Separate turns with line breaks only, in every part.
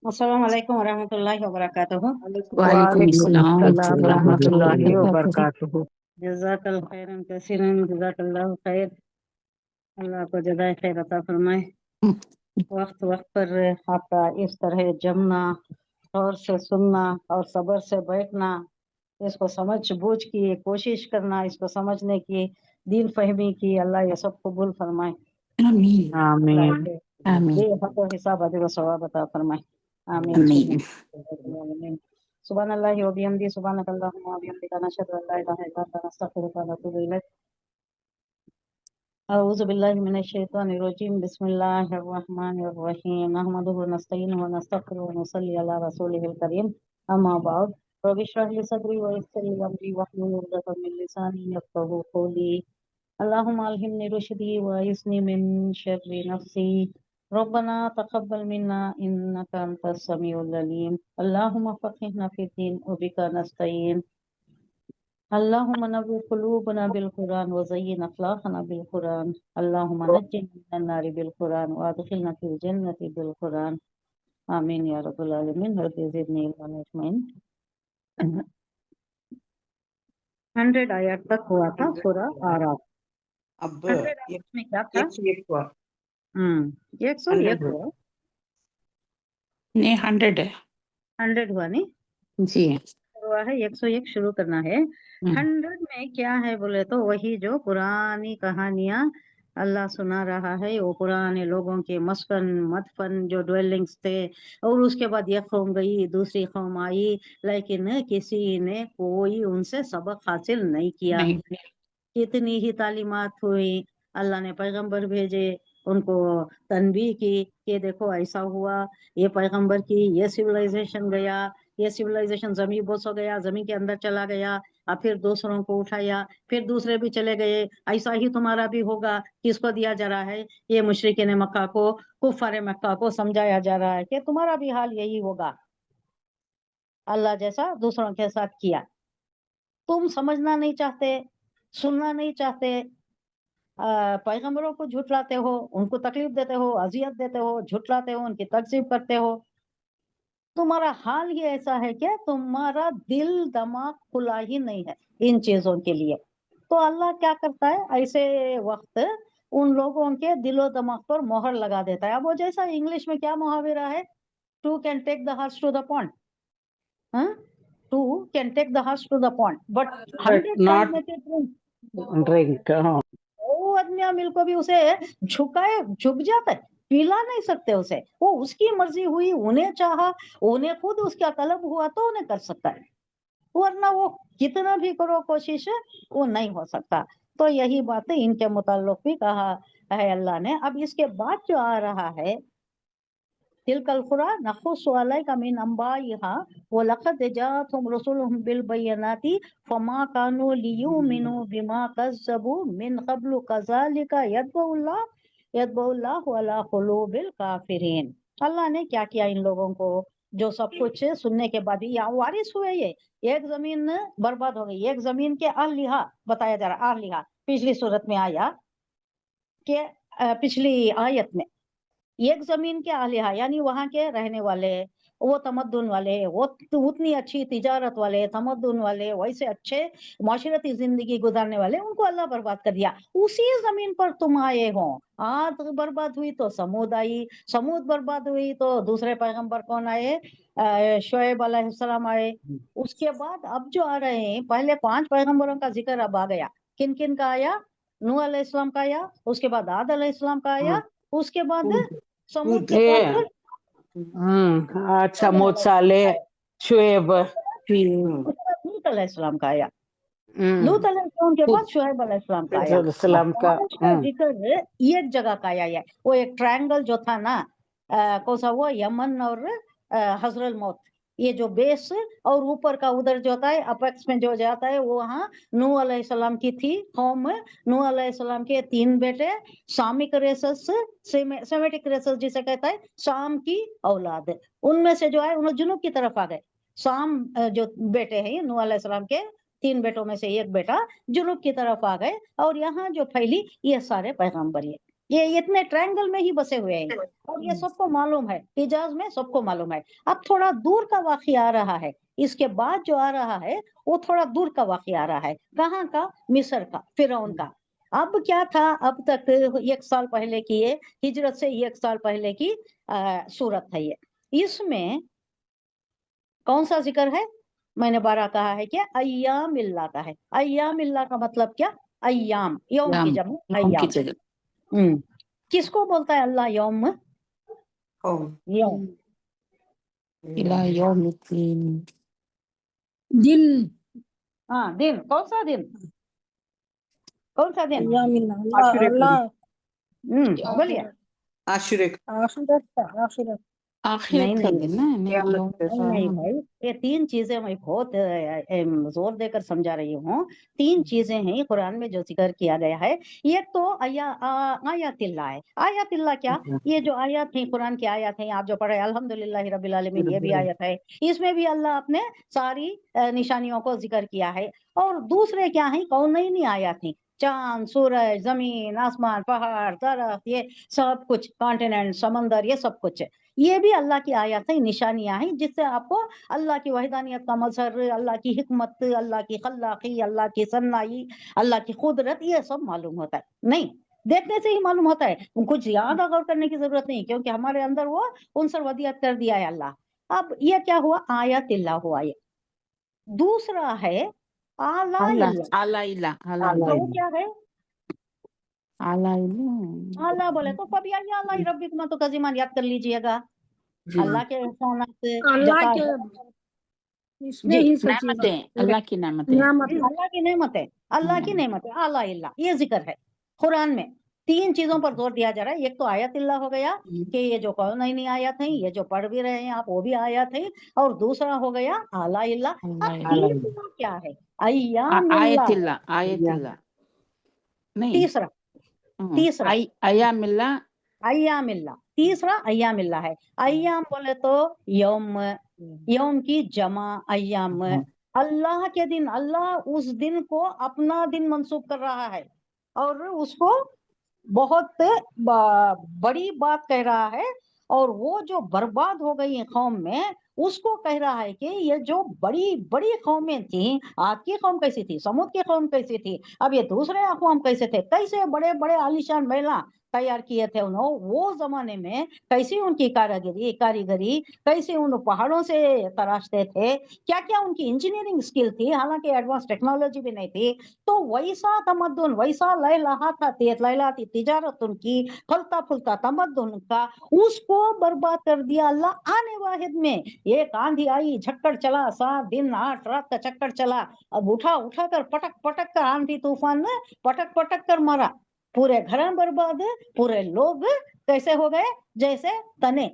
السلام علیکم ورحمۃ اللہ وبرکاتہ۔
وعلیکم
وعلیکم
السلام
السلام
ورحمۃ
ورحمۃ
اللہ
اللہ
وبرکاتہ۔
وبرکاتہ۔
جزاک الخیر کثیرا، جزاک اللہ خیر، اللہ کو جزائے خیر عطا فرمائے۔ وقت پر آپ کا اس طرح جمنا، غور سے سننا اور صبر سے بیٹھنا، اس کو سمجھ بوجھ کی کوشش کرنا، اس کو سمجھنے کی دین فہمی کی، اللہ یہ سب قبول فرمائے۔
آمین
اللہ
آمین
اسے
آمین
بے حق و حساب عدل و ثواب عطا فرمائے۔ آمین
آمین۔
آمین۔ سبحان اللہ و بحمدہ، سبحانک اللہم و بحمدک، نشہد ان لا الہ الا انت، نستغفرک و نتوب الیک۔ اعوذ باللہ من الشیطان الرجیم، بسم اللہ الرحمن الرحیم، نحمدہ و نستعینہ و نستغفرہ و نصلی علی رسولہ الکریم، اما بعد، رب اشرح لی صدری ویسر لی امری واحلل عقدۃ من لسانی یفقہوا قولی۔ اللہم الہمنی رشدی وعصمنی من شر نفسی، ربنا تقبل منا انک انت السمیع العلیم، اللہم فقہنا فی الدین وبک نستعین، اللہم نور قلوبنا بالقرآن وزین اخلاقنا بالقرآن، اللہم نجنا من النار بالقرآن وادخلنا فی الجنۃ بالقرآن، آمین یا رب العالمین۔ رب زدنی علما اجمعین۔ 100 آیات تک ہوا تھا سورہ آراف۔
اب
100 آیات میں کیا تھا؟
101 ہوا۔
101
100
ہوا،
نہیں 100 ہے
100 ہوا نہیں
جی۔
ہوا ہے، 101 شروع کرنا ہے۔ 100 میں کیا ہے بولے تو وہی جو پرانی کہانیاں اللہ سنا رہا ہے، وہ پرانے لوگوں کے مسکن مدفن جو ڈویلنگس تھے، اور اس کے بعد ایک قوم گئی، دوسری قوم آئی، لیکن کسی نے کوئی ان سے سبق حاصل نہیں کیا۔
نہیں
کتنی ہی تعلیمات ہوئی، اللہ نے پیغمبر بھیجے، ان کو تنبیہ کی کہ دیکھو ایسا ہوا، یہ پیغمبر کی، یہ سویلائزیشن گیا، یہ سویلائزیشن زمین بوس ہو گیا، زمین کے اندر چلا گیا، اور پھر دوسروں کو اٹھایا، پھر دوسرے بھی چلے گئے، ایسا ہی تمہارا بھی ہوگا۔ کس کو دیا جا رہا ہے؟ یہ مشرکین مکہ کو، کفار مکہ کو سمجھایا جا رہا ہے کہ تمہارا بھی حال یہی ہوگا، اللہ جیسا دوسروں کے ساتھ کیا۔ تم سمجھنا نہیں چاہتے، سننا نہیں چاہتے، پیغمبروں کو جھٹلاتے ہو، ان کو تکلیف دیتے ہو، اذیت دیتے ہو، جھٹلاتے ہو، ان کی تکذیب کرتے ہو۔ تمہارا حال ہی ایسا ہے کہ تمہارا دل دماغ کھلا ہی نہیں ہے ان چیزوں کے لیے۔ تو اللہ کیا کرتا ہے ایسے وقت؟ ان لوگوں کے دل و دماغ پر مہر لگا دیتا ہے۔ اب وہ جیسا انگلش میں کیا محاورہ ہے، to can take the horse to the pond, to can take the horse to the pond but 100
not
can make it
drink. ہاں
وہ آدمی عامل کو بھی اسے جھک جاتا ہے، پلا نہیں سکتے اسے، وہ اس کی مرضی ہوئی، انہیں چاہا، انہیں خود اس کا طلب ہوا تو انہیں کر سکتا ہے، ورنہ وہ کتنا بھی کرو کوشش وہ نہیں ہو سکتا۔ تو یہی بات ان کے متعلق بھی کہا ہے اللہ نے۔ اب اس کے بعد جو آ رہا ہے، تلک القریٰ نقص علیک من انبائها ولقد جاءتهم رسلهم بالبینات فما كانوا ليؤمنوا بما كذبوا من قبل كذلك يطبع اللہ علی قلوب الکافرین۔ اللہ نے کیا کیا ان لوگوں کو جو سب کچھ سننے کے بعد بھی یا وارث ہوئے، یہ ایک زمین برباد ہو گئی، ایک زمین کے اہلیہ بتایا جا رہا، اہلیہ پچھلی صورت میں آیا کہ پچھلی آیت میں ایک زمین کے اہلیہ یعنی وہاں کے رہنے والے، وہ تمدن والے، وہ اتنی اچھی تجارت والے، تمدن والے، ویسے اچھے معاشرتی زندگی گزارنے والے، ان کو اللہ برباد کر دیا۔ اسی زمین پر تم آئے ہو، عاد برباد ہوئی تو سمود آئی، سمود برباد ہوئی تو دوسرے پیغمبر کون آئے؟ شعیب علیہ السلام آئے۔ اس کے بعد اب جو آ رہے ہیں، پہلے 5 پیغمبروں کا ذکر اب آ گیا۔ کن کن کا آیا؟ نوح علیہ السلام کا آیا، اس کے بعد عاد علیہ السلام کا آیا، اس کے بعد سمود کے پاس
اچھا موت صالح شعیب
لوط علیہ السلام کا آیا، لوط علیہ السلام کے بعد شعیب علیہ السلام کا آیا۔
السلام کا
5 کا ذکر ایک جگہ کا آیا ہے۔ وہ ایک ٹرائنگل جو تھا نا، کون سا وہ یمن اور حضر الموت، یہ جو بیس اور اوپر کا ادھر جو ہوتا ہے اپیکس میں جو جاتا ہے، وہ وہاں نوح علیہ السلام کی تھی قوم۔ نوح علیہ السلام کے 3 بیٹے، سامک ریسس، سیمیٹک ریسس جسے کہتا ہے، سام کی اولاد، ان میں سے جو ہے انہوں جنوب کی طرف آ گئے۔ سام جو بیٹے ہیں نوح علیہ السلام کے 3 بیٹوں میں سے ایک بیٹا جنوب کی طرف آ گئے، اور یہاں جو پھیلی یہ سارے پیغمبر ہیں۔ یہ اتنے ٹرائنگل میں ہی بسے ہوئے ہیں اور یہ سب کو معلوم ہے، حجاز میں سب کو معلوم ہے۔ اب تھوڑا دور کا واقعہ آ رہا ہے، اس کے بعد جو آ رہا ہے وہ تھوڑا دور کا واقعہ آ رہا ہے۔ کہاں کا؟ مصر کا، فرعون کا۔ اب کیا تھا؟ اب تک 1 سال پہلے کی ہجرت سے 1 سال پہلے کی صورت ہے یہ۔ اس میں کون سا ذکر ہے؟ میں نے 12 کہا ہے کہ ایام اللہ کا ہے۔ ایام اللہ کا مطلب کیا؟ ایام، یوم کی جمع
یوم کی
ایام۔
جگہ
کس کو بولتا ہے اللہ یوم؟ یوم
الہ یوم الدین،
دن
ہاں، دن۔ کون سا دن؟ کون سا دن؟
ایام اللہ اللہ
بولیے۔
عاشورے
آخرت
آخرت کا
نہیں،
دن نا، نہیں یوم
نہیں بھائی، یہ 3 چیزیں میں بہت زور دے کر سمجھا رہی ہوں۔ 3 چیزیں ہیں قرآن میں جو ذکر کیا گیا ہے۔ ایک تو آیات اللہ ہے۔ آیات اللہ کیا؟ یہ جو آیات ہیں، قرآن کی آیات ہیں، آپ جو پڑھے الحمدللہ رب العالمین، یہ بھی آیت ہے۔ اس میں بھی اللہ اپنے ساری نشانیوں کو ذکر کیا ہے۔ اور دوسرے کیا ہیں؟ کونین آیات ہیں، چاند، سورج، زمین، آسمان، پہاڑ، درخت، یہ سب کچھ، کانٹیننٹ، سمندر، یہ سب کچھ یہ بھی اللہ کی آیات ہیں، نشانیاں ہیں، جس سے آپ کو اللہ کی وحدانیت کا مظہر، اللہ کی حکمت، اللہ کی خلاقی، اللہ کی صنائی، اللہ کی قدرت، یہ سب معلوم ہوتا ہے۔ نہیں، دیکھنے سے ہی معلوم ہوتا ہے، کچھ یاد غور کرنے کی ضرورت نہیں، کیونکہ ہمارے اندر وہ عنصر ودیعت کر دیا ہے اللہ۔ اب یہ کیا ہوا؟ آیات اللہ ہوا یہ۔ دوسرا ہے آلاء اللہ۔
اللہ
وہ کیا ہے؟
اللہ
اللہ بولے تو کبھی اللہ ربکما تو کزیمان یاد کر لیجئے گا، اللہ کے احسانات،
اللہ کے اس میں ہی سب
نعمتیں، اللہ کی نعمتیں،
اللہ کی نعمتیں، اللہ کی نعمتیں، اعلیٰ اللہ، یہ ذکر ہے قرآن میں۔ 3 چیزوں پر زور دیا جا رہا ہے۔ ایک تو آیت اللہ ہو گیا کہ یہ جو کونین آیات ہیں، یہ جو پڑھ بھی رہے ہیں آپ، وہ بھی آیات ہیں۔ اور دوسرا ہو گیا اعلیٰ اللہ۔ اب تیسرا کیا ہے؟ ایام
آیت
اللہ۔
اللہ، آیت اللہ نہیں،
تیسرا
ایام اللہ،
ایام اللہ، تیسرا ایام اللہ ہے۔ ایام بولے تو یوم، یوم کی جمع ایام، اللہ کے دن۔ اللہ اس دن کو اپنا دن منسوب کر رہا ہے اور اس کو بہت بڑی بات کہہ رہا ہے۔ اور وہ جو برباد ہو گئی قوم میں، اس کو کہہ رہا ہے کہ یہ جو بڑی بڑی قومیں تھیں، آپ کی قوم کیسی تھی، سمود کی قوم کیسی تھی، اب یہ دوسرے اقوام کیسے تھے، کیسے بڑے بڑے عالیشان محلہ تیار کیے تھے انہوں، وہ زمانے میں کیسی ان کی کاریگری، کیسے ان پہاڑوں سے تراشتے تھے، کیا کیا ان کی انجینئرنگ سکل تھی، حالانکہ ایڈوانس ٹیکنالوجی بھی نہیں تھی۔ تو ویسا تمدن، ویسا لہلاتی تجارت ان کی، پھلتا پھلتا تمدن کا، اس کو برباد کر دیا اللہ آنے واحد میں۔ ایک آندھی آئی، جھکڑ چلا، 7 دن 8 رات کا چکر چلا، اب اٹھا کر پٹک پٹک کر آندھی طوفان نے پٹک پٹک کر مارا، پورے گھر برباد، پورے لوگ کیسے ہو گئے؟ جیسے تنے،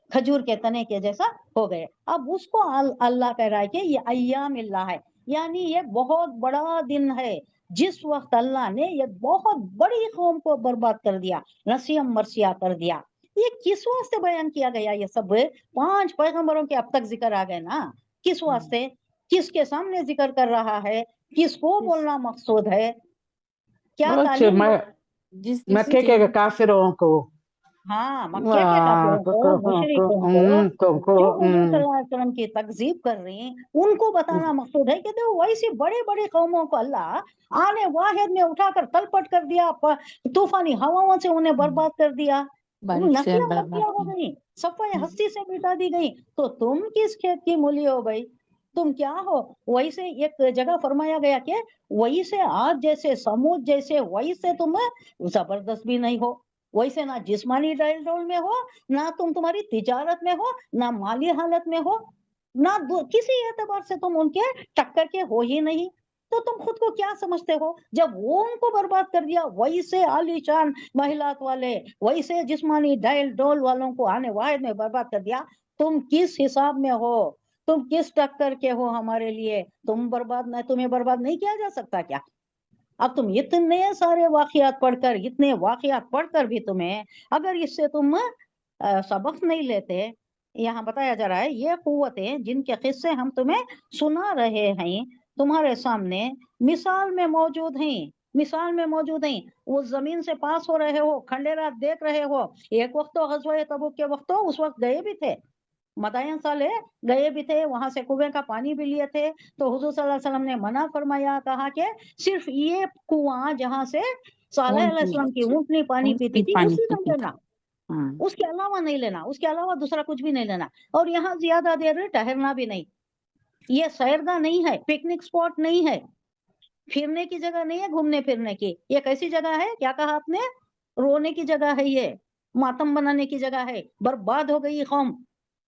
کھجور کے تنے کے جیسا ہو گئے۔ اب اس کو اللہ کہہ رہا ہے کہ یہ ایام اللہ ہے، یعنی یہ بہت بڑا دن ہے جس وقت اللہ نے یہ بہت بڑی قوم کو برباد کر دیا، نسیم مرثیہ کر دیا۔ یہ کس واسطے بیان کیا گیا؟ یہ سب 5 پیغمبروں کے اب تک ذکر آ گئے نا، کس واسطے، کس کے سامنے ذکر کر رہا ہے، کس کو بولنا مقصود ہے، کیا تعلیم؟
مکے کے کافروں کو،
ہاں، مکے کے کافروں کو، مشرکوں کو، جو حضور صلی اللہ علیہ وسلم کی تکذیب کر رہی ہیں، ان کو بتانا مقصود ہے کہ دیکھو ویسی بڑی بڑی قوموں کو اللہ آنے واحد میں اٹھا کر تلپٹ کر دیا، طوفانی ہواؤں سے انہیں برباد کر دیا، نسیاں مرثیہ ہو گئی، صفحہ ہستی سے مٹا دی گئی۔ تو تم کس کھیت کی مولی ہو بھائی؟ تم کیا ہو؟ ویسے ایک جگہ فرمایا گیا کہ ویسے آج جیسے، سمود جیسے، ویسے تم زبردست بھی نہیں ہو، ویسے نہ جسمانی ڈائل ڈول میں ہو، نہ تمہاری تجارت میں ہو، نہ مالی حالت میں ہو، نہ کسی اعتبار سے تم ان کے ٹکر کے ہو ہی نہیں۔ تو تم خود کو کیا سمجھتے ہو؟ جب وہ ان کو برباد کر دیا، ویسے عالی شان محلات والے، ویسے جسمانی ڈائل ڈول والوں کو آنے واحد میں برباد کر دیا، تم کس حساب میں ہو؟ تم کس ٹکر کے ہو ہمارے لیے؟ تمہیں برباد نہیں کیا جا سکتا کیا؟ اب تم اتنے سارے واقعات پڑھ کر بھی تمہیں اگر اس سے تم سبق نہیں لیتے، یہاں بتایا جا رہا ہے یہ قوتیں جن کے قصے ہم تمہیں سنا رہے ہیں تمہارے سامنے مثال میں موجود ہیں، मिसाल में मौजूद हैं। उस जमीन से पास हो रहे हो, खंडेरात देख रहे हो। एक वक्त तो गज़वा तबूक के वक्त तो उस वक्त गए भी थे, मदायन साले गए भी थे, वहां से कुएं का पानी भी लिए थे। तो हुजूर सल्लल्लाहु अलैहि वसल्लम ने मना फरमाया, कहा कि सिर्फ ये कुआं जहां से सालेह अलैहिस्सलाम की ऊँटनी पानी पीती थी
पानी
उसी का
पीती थी।
लेना,
हाँ,
उसके अलावा नहीं लेना, उसके अलावा दूसरा कुछ भी नहीं लेना। और यहाँ ज्यादा देर ठहरना भी नहीं। ये सैरगाह नहीं है, पिकनिक स्पॉट नहीं है, फिरने की जगह नहीं है, घूमने फिरने की। ये कैसी जगह है, क्या कहा आपने? रोने की जगह है, ये मातम बनाने की जगह है। बर्बाद हो गई कौम,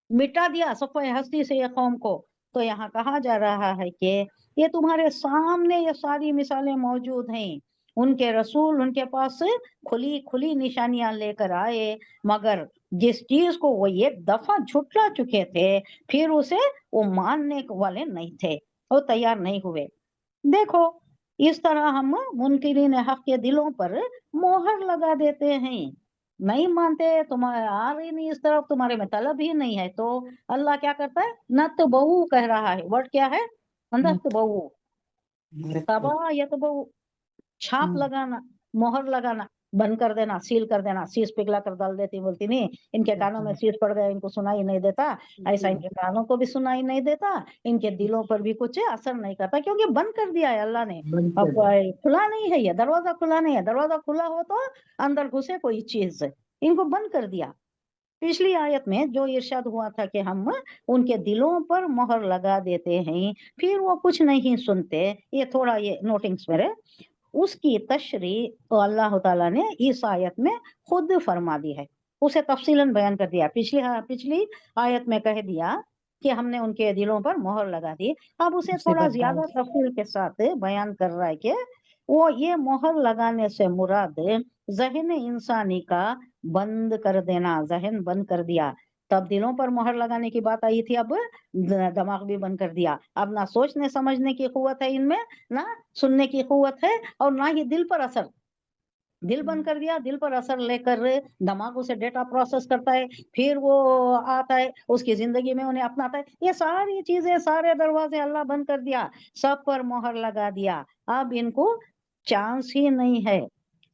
मिटा दिया सफ़े हस्ती से ये कौम को। तो यहाँ कहा जा रहा है कि ये तुम्हारे सामने ये सारी मिसालें मौजूद हैं। उनके रसूल उनके पास खुली खुली निशानियां लेकर आए, मगर जिस चीज को वो एक दफा झुठला चुके थे, फिर उसे वो मानने वाले नहीं थे और तैयार नहीं हुए। देखो, इस तरह हम मुनकिरीन हक के दिलों पर मोहर लगा देते हैं। नहीं मानते, तुम्हारे आ रही नहीं इस तरफ, तुम्हारे में तलब ही नहीं है, तो अल्लाह क्या करता है? नत बहु कह रहा है। वर्ड क्या है? नत बहु, तबा या तो बहु, छाप लगाना, मोहर लगाना, बंद कर देना, सील कर देना। शीश पिघला कर डाल देती, बोलती नहीं इनके कानों में शीश पड़ गए, इनको सुनाई नहीं देता। ऐसा इनके कानों को भी सुनाई नहीं देता, इनके दिलों पर भी कुछ असर नहीं करता, क्योंकि बंद कर दिया है अल्लाह ने। अब खुला नहीं है, ये दरवाजा खुला नहीं है। दरवाजा खुला हो तो अंदर घुसे कोई चीज, इनको बंद कर दिया। पिछली आयत में जो इरशाद हुआ था कि हम उनके दिलों पर मोहर लगा देते हैं, फिर वो कुछ नहीं सुनते, ये थोड़ा ये नोटिंग्स मेरे, उसकी तशरी तो अल्लाह ताला ने इस आयत में खुद फरमा दी है, उसे तफसीलन बयान कर दिया। पिछली आयत में कह दिया कि हमने उनके दिलों पर मोहर लगा दी। अब उसे थोड़ा ज्यादा तफसील के साथ बयान कर रहा है कि वो ये मोहर लगाने से मुराद जहन इंसानी का बंद कर देना, जहन बंद कर दिया। तब दिलों पर मोहर लगाने की बात आई थी, अब दिमाग भी बंद कर दिया। अब ना सोचने समझने की कुव्वत है इनमें, ना सुनने की कुव्वत है, और ना ही दिल पर असर। दिल बंद कर दिया, दिल पर असर लेकर दिमाग उसे डेटा प्रोसेस करता है, फिर वो आता है उसकी जिंदगी में, उन्हें अपनाता है। ये सारी चीजें, सारे दरवाजे अल्लाह बंद कर दिया, सब पर मोहर लगा दिया। अब इनको चांस ही नहीं है।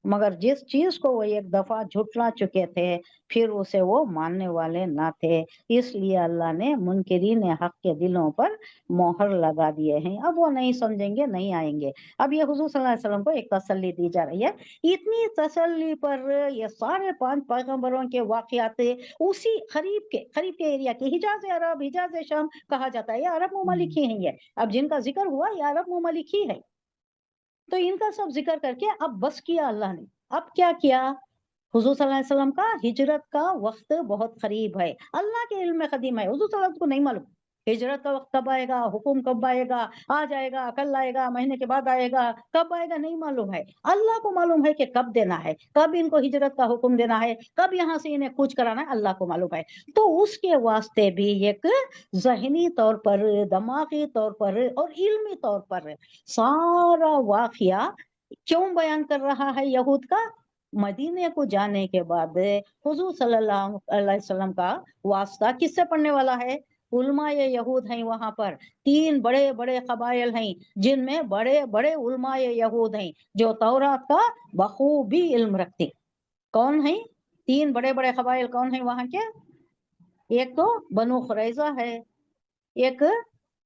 मगर जिस चीज को वो एक दफा झुठला चुके थे, फिर उसे वो मानने वाले ना थे, इसलिए अल्लाह ने मुनकिरीन हक के दिलों पर मोहर लगा दिए हैं। अब वो नहीं समझेंगे, नहीं आएंगे। अब ये हुजूर सल्लल्लाहु अलैहि वसल्लम को एक तसल्ली दी जा रही है। इतनी तसल्ली पर ये सारे 5 पैगंबरों के वाकयात उसी करीब के एरिया के, हिजाज अरब, हिजाज शाम कहा जाता है, ये अरब ममालिक ही हैं। ये अब जिनका जिक्र हुआ ये अरब ममालिक ही है। तो इनका सब जिक्र करके अब बस किया अल्लाह ने। अब क्या किया? हुजूर सल्लल्लाहु अलैहि वसल्लम का हिजरत का वक्त बहुत करीब है, अल्लाह के इल्म में कदीम है। हुजूर सल्लल्लाहु अलैहि वसल्लम को नहीं मालूम हिजरत का वक्त कब आएगा, हुक्म कब आएगा, आ जाएगा, कल आएगा, महीने के बाद आएगा, कब आएगा नहीं मालूम है। अल्लाह को मालूम है कि कब देना है, कब इनको हिजरत का हुक्म देना है, कब यहाँ से इन्हें कूच कराना है, अल्लाह को मालूम है। तो उसके वास्ते भी एक जहनी तौर पर, दिमागी तौर पर और इल्मी तौर पर सारा वाकया क्यों बयान कर रहा है यहूद का? मदीने को जाने के बाद हुजूर सल्लल्लाहु अलैहि वसल्लम का वास्ता किससे पड़ने वाला है? उलमाए यहूद हैं वहां पर, 3 बड़े बड़े कबाइल हैं, जिनमें बड़े बड़े उलमाए यहूद हैं जो तौरात का बखूबी इल्म रखते। कौन है 3 बड़े बड़े कबाइल? कौन है वहां के? एक तो बनु खुरैजा है, एक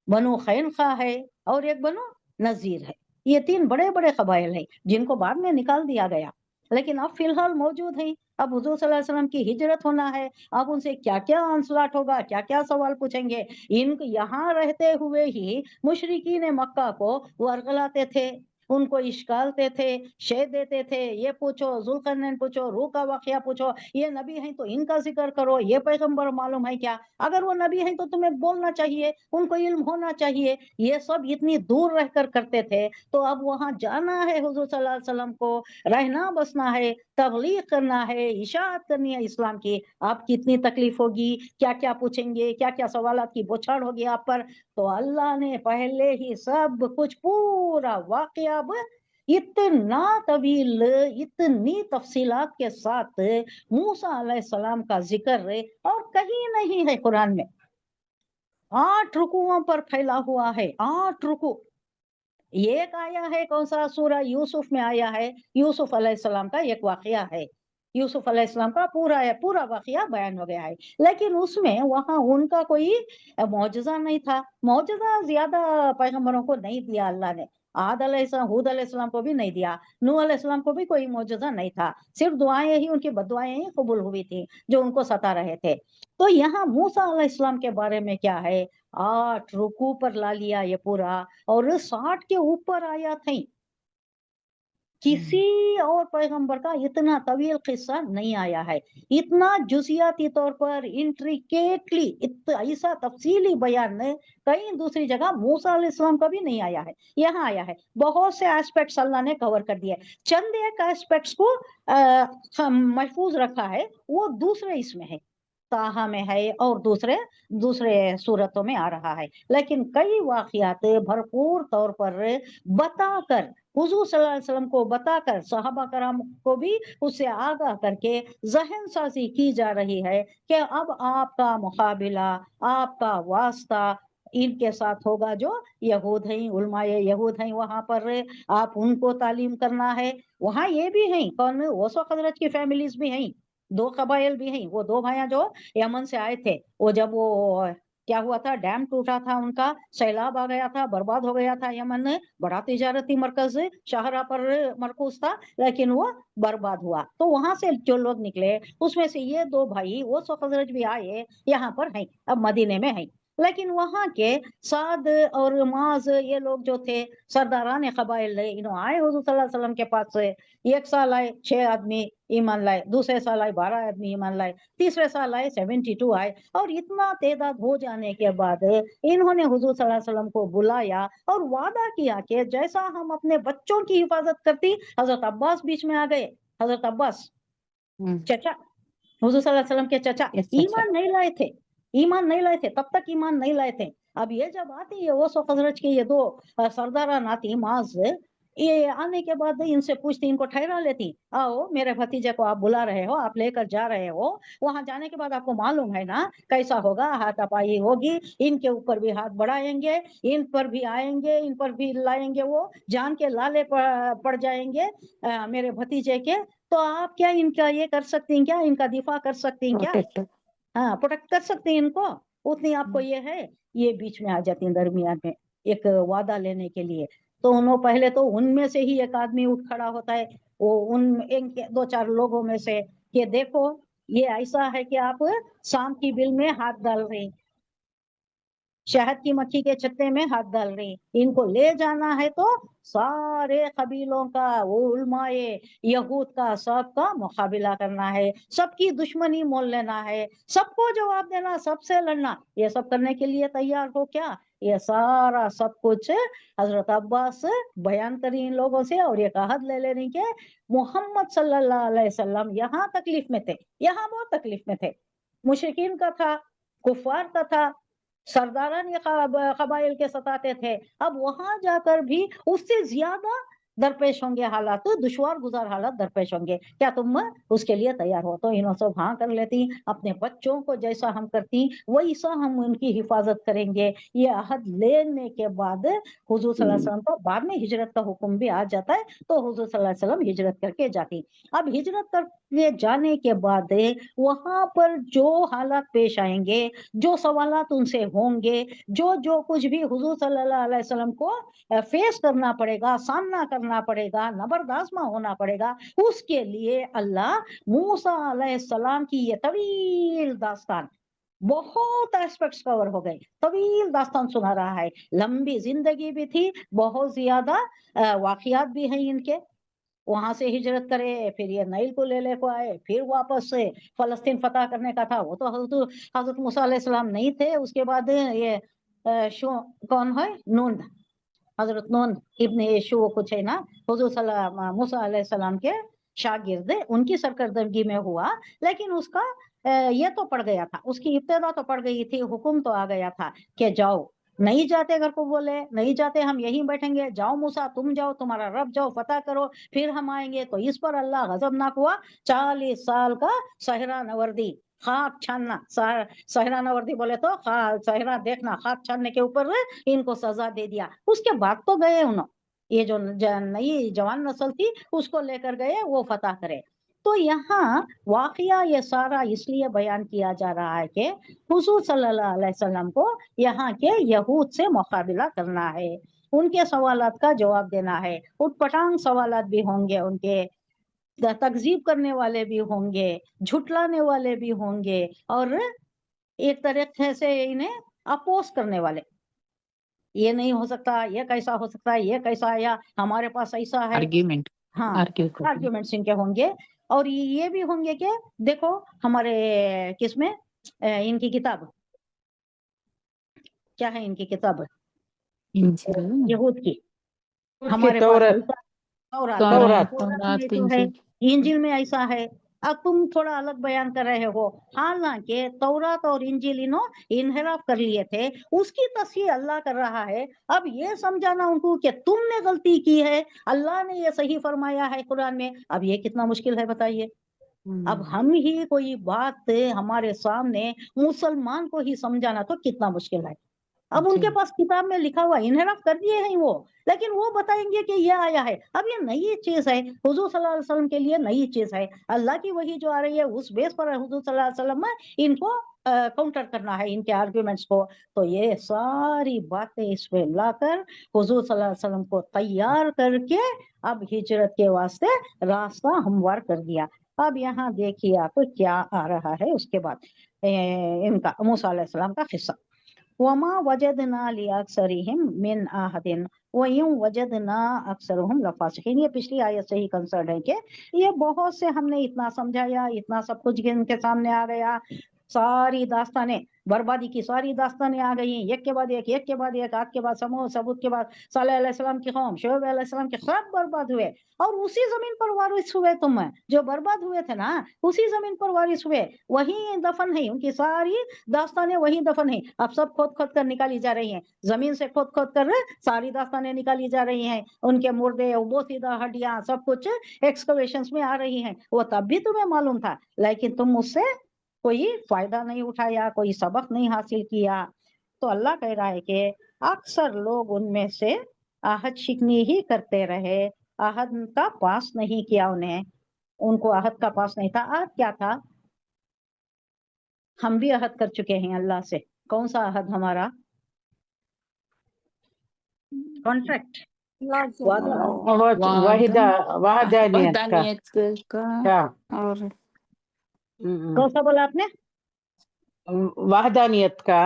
बनु खैनखा है, और एक बनु नजीर है। ये 3 बड़े बड़े कबाइल हैं जिनको बाद में निकाल दिया गया, लेकिन अब फिलहाल मौजूद हैं। अब हुजूर सल्लल्लाहु अलैहि वसल्लम की हिजरत होना है, अब उनसे क्या क्या आंसलाट होगा, क्या क्या सवाल पूछेंगे। इन यहाँ रहते हुए ही मुशरिकीन मक्का को वो वर्गलाते थे, उनको इश्कालते थे, शे देते थे, ये पूछो जुल्करनैन पूछो, रूह का वाकया पूछो, ये नबी हैं तो इनका जिक्र करो, ये पैगंबर मालूम है क्या? अगर वो नबी हैं तो तुम्हें बोलना चाहिए, उनको इल्म होना चाहिए। ये सब इतनी दूर रहकर करते थे। तो अब वहां जाना है हुजूर सल्लल्लाहु अलैहि वसल्लम को, रहना बसना है, तबलीग करना है, इशाअत करनी है इस्लाम की। आप कितनी तकलीफ होगी, क्या क्या पूछेंगे, क्या क्या सवालात की बौछार होगी आप पर। तो अल्लाह ने पहले ही सब कुछ पूरा वाकया अब इतना तवील, इतनी तफसीलात के साथ मूसा अलैहिस्सलाम का जिक्र और कहीं नहीं है कुरान में। 8 रुकुओं पर फैला हुआ है, 8 रुकू। एक आया है कौन सा सूरा यूसुफ में आया है, यूसुफ अलैहिस्सलाम का एक वाकया है, यूसुफ अलैहिस्सलाम का पूरा वाकया बयान हो गया है, लेकिन उसमें वहां उनका कोई मौजज़ा नहीं था। मौजज़ा ज्यादा पैगंबरों को नहीं दिया अल्लाह ने, आद अलैहिस्सलाम, हूद अलैहिस्सलाम को भी नहीं दिया, नूह अलैहिस्सलाम को भी कोई मौजज़ा नहीं था, सिर्फ दुआएं ही, उनकी बदुआएं ही कबूल हुई थी जो उनको सता रहे थे। तो यहाँ मूसा अलैहिस्सलाम के बारे में क्या है, 8 रुकू पर ला लिया ये पूरा, और 60 के ऊपर आयत है। किसी और पैगंबर का इतना तवील किस्सा नहीं आया है, इतना जुजियाती तौर पर इंट्रिकेटली ऐसा तफसीली बयान कहीं दूसरी जगह मूसा अलैहिस्सलाम का भी नहीं आया है, यहाँ आया है। बहुत से एस्पेक्ट्स अल्लाह ने कवर कर दिए, चंद एक एस्पेक्ट्स को महफूज रखा है, वो दूसरे इसमें है, ताहा में है और दूसरे दूसरे सूरतों में आ रहा है, लेकिन कई वाकयात भरपूर तौर पर बताकर, हुजूर सल्लल्लाहु अलैहि वसल्लम को बताकर, सहाबा कराम को भी उससे आगाह करके जहन साजी की जा रही है कि अब आपका मुकाबिला, आपका वास्ता इनके साथ होगा जो यहूद हैं, उलमाए यहूद हैं, वहां पर आप उनको तालीम करना है। वहां ये भी हैं, कौन, ओस व खजरज की फैमिलीज भी हैं, 2 कबाइल भी हैं, वो 2 भाइयां जो यमन से आए थे, वो जब वो क्या हुआ था, डैम टूटा था उनका, सैलाब आ गया था, बर्बाद हो गया था यमन, बड़ा तिजारती मरकज शाहरा पर मरकूज था, लेकिन वो बर्बाद हुआ। तो वहां से जो लोग निकले उसमें से ये 2 भाई वो खजरज भी आए, यहाँ पर हैं, अब मदीने में हैं, लेकिन वहां के साद और माज ये लोग जो थे सरदारान कबाइल, इन्हों आए हुजूर सल्लल्लाहु अलैहि वसल्लम के पास से, 1 साल आए 6 आदमी ईमान लाए, दूसरे साल आए 12 आदमी ईमान लाए, तीसरे साल आए 72 आए, और इतना तादाद हो जाने के बाद इन्होंने हुजूर सल्लल्लाहु अलैहि वसल्लम को बुलाया और वादा किया कि जैसा हम अपने बच्चों की हिफाजत करती, हजरत अब्बास बीच में आ गए, हजरत अब्बास चचा, हुजूर सल्लल्लाहु अलैहि वसल्लम के चचा, ईमान नहीं लाए थे, ईमान नहीं लाए थे, तब तक ईमान नहीं लाए थे। अब ये जब आती है वो खजरज के ये 2 सरदारान आती माज, ये आने के बाद इनसे पूछती, इनको ठहरा लेती, आओ मेरे भतीजे को आप बुला रहे हो, आप लेकर जा रहे हो, वहां जाने के बाद आपको मालूम है ना कैसा होगा, हाथापाई होगी, इनके ऊपर भी हाथ बढ़ाएंगे, इन पर भी आएंगे, इन पर भी लाएंगे, वो जान के लाले पड़ जाएंगे मेरे भतीजे के, तो आप क्या इनका ये कर सकती हैं, क्या इनका दिफा कर सकती हैं, क्या हाँ प्रोटेक्ट कर सकती हैं इनको, उतनी आपको ये है। ये बीच में आ जाती है दरमियान में एक वादा लेने के लिए। तो उन्होंने पहले तो उनमें से ही एक आदमी उठ खड़ा होता है, वो उन इनके 2-4 लोगों में से, कि देखो ये ऐसा है कि आप शाम की बिल में हाथ डाल रही, शहद की मक्खी के छत्ते में हाथ डाल रही, इनको ले जाना है तो सारे कबीलों का, वो उलमाए यहूद का, सबका मुकाबिला करना है, सबकी दुश्मनी मोल लेना है, सबको जवाब देना, सबसे लड़ना, ये सब करने के लिए तैयार हो क्या? ये सारा सब कुछ हजरत अब्बास बयान करी इन लोगों से, और ये कहत ले लेने के मोहम्मद सल्लल्लाहु अलैहि वसल्लम यहाँ तकलीफ में थे, यहाँ बहुत तकलीफ में थे, मुशरिकीन का था, कुफार का था, सरदारान ये कबाइल के सताते थे, अब वहां जाकर भी उससे ज्यादा दरपेश होंगे हालात, दुश्वार गुजार हालात दरपेश होंगे, क्या तुम उसके लिए तैयार हो? तो इन्हों सब हाँ कर लेती, अपने बच्चों को जैसा हम करती वैसा हम उनकी हिफाजत करेंगे। ये अहद लेने के बाद हुजूर सल्लल्लाहु अलैहि वसल्लम को बाद में हिजरत का हुक्म भी आ जाता है, तो हुजूर सल्लल्लाहु अलैहि वसल्लम हिजरत करके जाती। अब हिजरत करके जाने के बाद वहां पर जो हालात पेश आएंगे, जो सवालात उनसे होंगे, जो जो कुछ भी हुजूर सल्लल्लाहु अलैहि वसल्लम को फेस करना पड़ेगा, सामना करना पड़ेगा, नबरदाश्मा होना पड़ेगा, उसके लिए अल्लाह मूसा अलैहिस्सलाम की ये तवील दास्तान, बहुत एस्पेक्ट्स कवर हो गए, तवील दास्तान सुना रहा है, लंबी जिंदगी भी थी, बहुत ज्यादा वाकयात भी हैं इनके, वहां से हिजरत करे, फिर ये नाइल को ले को आए, फिर वापस से फलस्तीन फतह करने का था, वो तो हजरत मूसा अलैहिस्सलाम नहीं थे, उसके बाद ये कौन है, नून, हजरत नून इब्ने यशू कुछ है ना, हुजूर मूसा अलैहिस्सलाम के शागिर्द, उनकी सरकर्दगी में हुआ, लेकिन उसका ये तो पड़ गया था, उसकी इब्तिदा तो पड़ गई थी, हुक्म तो आ गया था कि जाओ, नहीं जाते घर को बोले, नहीं जाते हम यहीं बैठेंगे, जाओ मूसा तुम जाओ, तुम्हारा रब जाओ फतह करो, फिर हम आएंगे। तो इस पर अल्लाह गजबनाक हुआ, 40 साल का सहरा नवर्दी, खाक छानना, सहरा नवर्दी बोले तो सहरा देखना, खाक छानने के ऊपर इनको सजा दे दिया। उसके बाद तो गए उन्होंने, ये जो नई जवान नस्ल थी उसको लेकर गए, वो फतह करे। तो यहाँ वाकया ये सारा इसलिए बयान किया जा रहा है कि हुजूर सल्लल्लाहु अलैहि वसल्लम को यहाँ के यहूद से मुकाबला करना है, उनके सवालात का जवाब देना है। उटपटांग सवालात भी होंगे, उनके तकजीब करने वाले भी होंगे, झुटलाने वाले भी होंगे, और एक तरीके से इन्हें अपोज करने वाले, ये नहीं हो सकता, ये कैसा हो सकता है, ये कैसा आया, हमारे पास ऐसा है।
आर्ग्यूमेंट
हाँ,
आर्ग्यू करना।
आर्ग्यूमेंट्स इनके होंगे। और ये भी होंगे कि देखो हमारे किसमें इनकी किताब क्या है, इनकी किताब
इंजील,
यहूद की,
उसकी
हमारे पास
तौरात,
ऐसा तौरात
तौरात।
में तो है, इंजिल में ऐसा है। अब तुम थोड़ा अलग बयान कर रहे हो, हालांकि तौरात और इंजिल इनहराफ कर लिए थे, उसकी तस्हीह अल्लाह कर रहा है। अब ये समझाना उनको कि तुमने गलती की है, अल्लाह ने ये सही फरमाया है कुरान में, अब ये कितना मुश्किल है बताइए। अब हम ही कोई बात हमारे सामने मुसलमान को ही समझाना तो कितना मुश्किल है। अब उनके पास किताब में लिखा हुआ इनहराफ कर दिए हैं वो, लेकिन वो बताएंगे कि ये आया है। अब ये नई चीज है, हुजूर सल्लल्लाहु अलैहि वसल्लम के लिए नई चीज है, अल्लाह की वही जो आ रही है उस बेस पर हुजूर सल्लल्लाहु अलैहि वसल्लम में इनको काउंटर करना है, इनके आर्ग्यूमेंट्स को। तो ये सारी बातें इसमें लाकर हुजूर सल्लल्लाहु अलैहि वसल्लम को तैयार करके अब हिजरत के वास्ते रास्ता हमवार कर दिया। अब यहाँ देखिए आप क्या आ रहा है उसके बाद इनका मूसा अलैहिस्सलाम का किस्सा। वमा वजदना लिअक्सरिहिम मिन आहदिन वयम वजदना अक्सरहुम लफासिकीन। ये पिछली आयत से ही कंसर्न है कि ये बहुत से हमने इतना समझाया, इतना सब कुछ इनके सामने आ गया, सारी दास्तानें बर्बादी की सारी दास्तानें आ गई, एक के बाद एक के बाद एक, आद के बाद समूद, सबूत के बाद सालेह अलैहिस्सलाम की कौम, शुएब अलैहिस्सलाम के, सब बर्बाद हुए। और उसी जमीन पर वारिस हुए, तुम जो बर्बाद हुए थे ना, उसी जमीन पर वारिस हुए, वही दफन है, उनकी सारी दास्तानें वही दफन है। अब सब खोद खोद कर निकाली जा रही हैं, जमीन से खोद खोद कर सारी दास्तानें निकाली जा रही हैं, उनके मुर्दे, बोसीदा हड्डियां, सब कुछ एक्सकवेशंस में आ रही हैं। वो तब भी तुम्हें मालूम था, लेकिन तुम उससे कोई फायदा नहीं उठाया, कोई सबक नहीं हासिल किया। तो अल्लाह कह रहा है कि अक्सर लोग उनमें से आहद शिकनी ही करते रहे, आहद का पास नहीं किया उन्हें, उनको आहद का पास नहीं था। आहद क्या था? हम भी अहद कर चुके हैं अल्लाह से। कौन सा अहद? हमारा कॉन्ट्रैक्ट, वादा।
वहदानियत का
वहदानियत का
क्या?
और
कौन सा बोला आपने?
वहदानियत का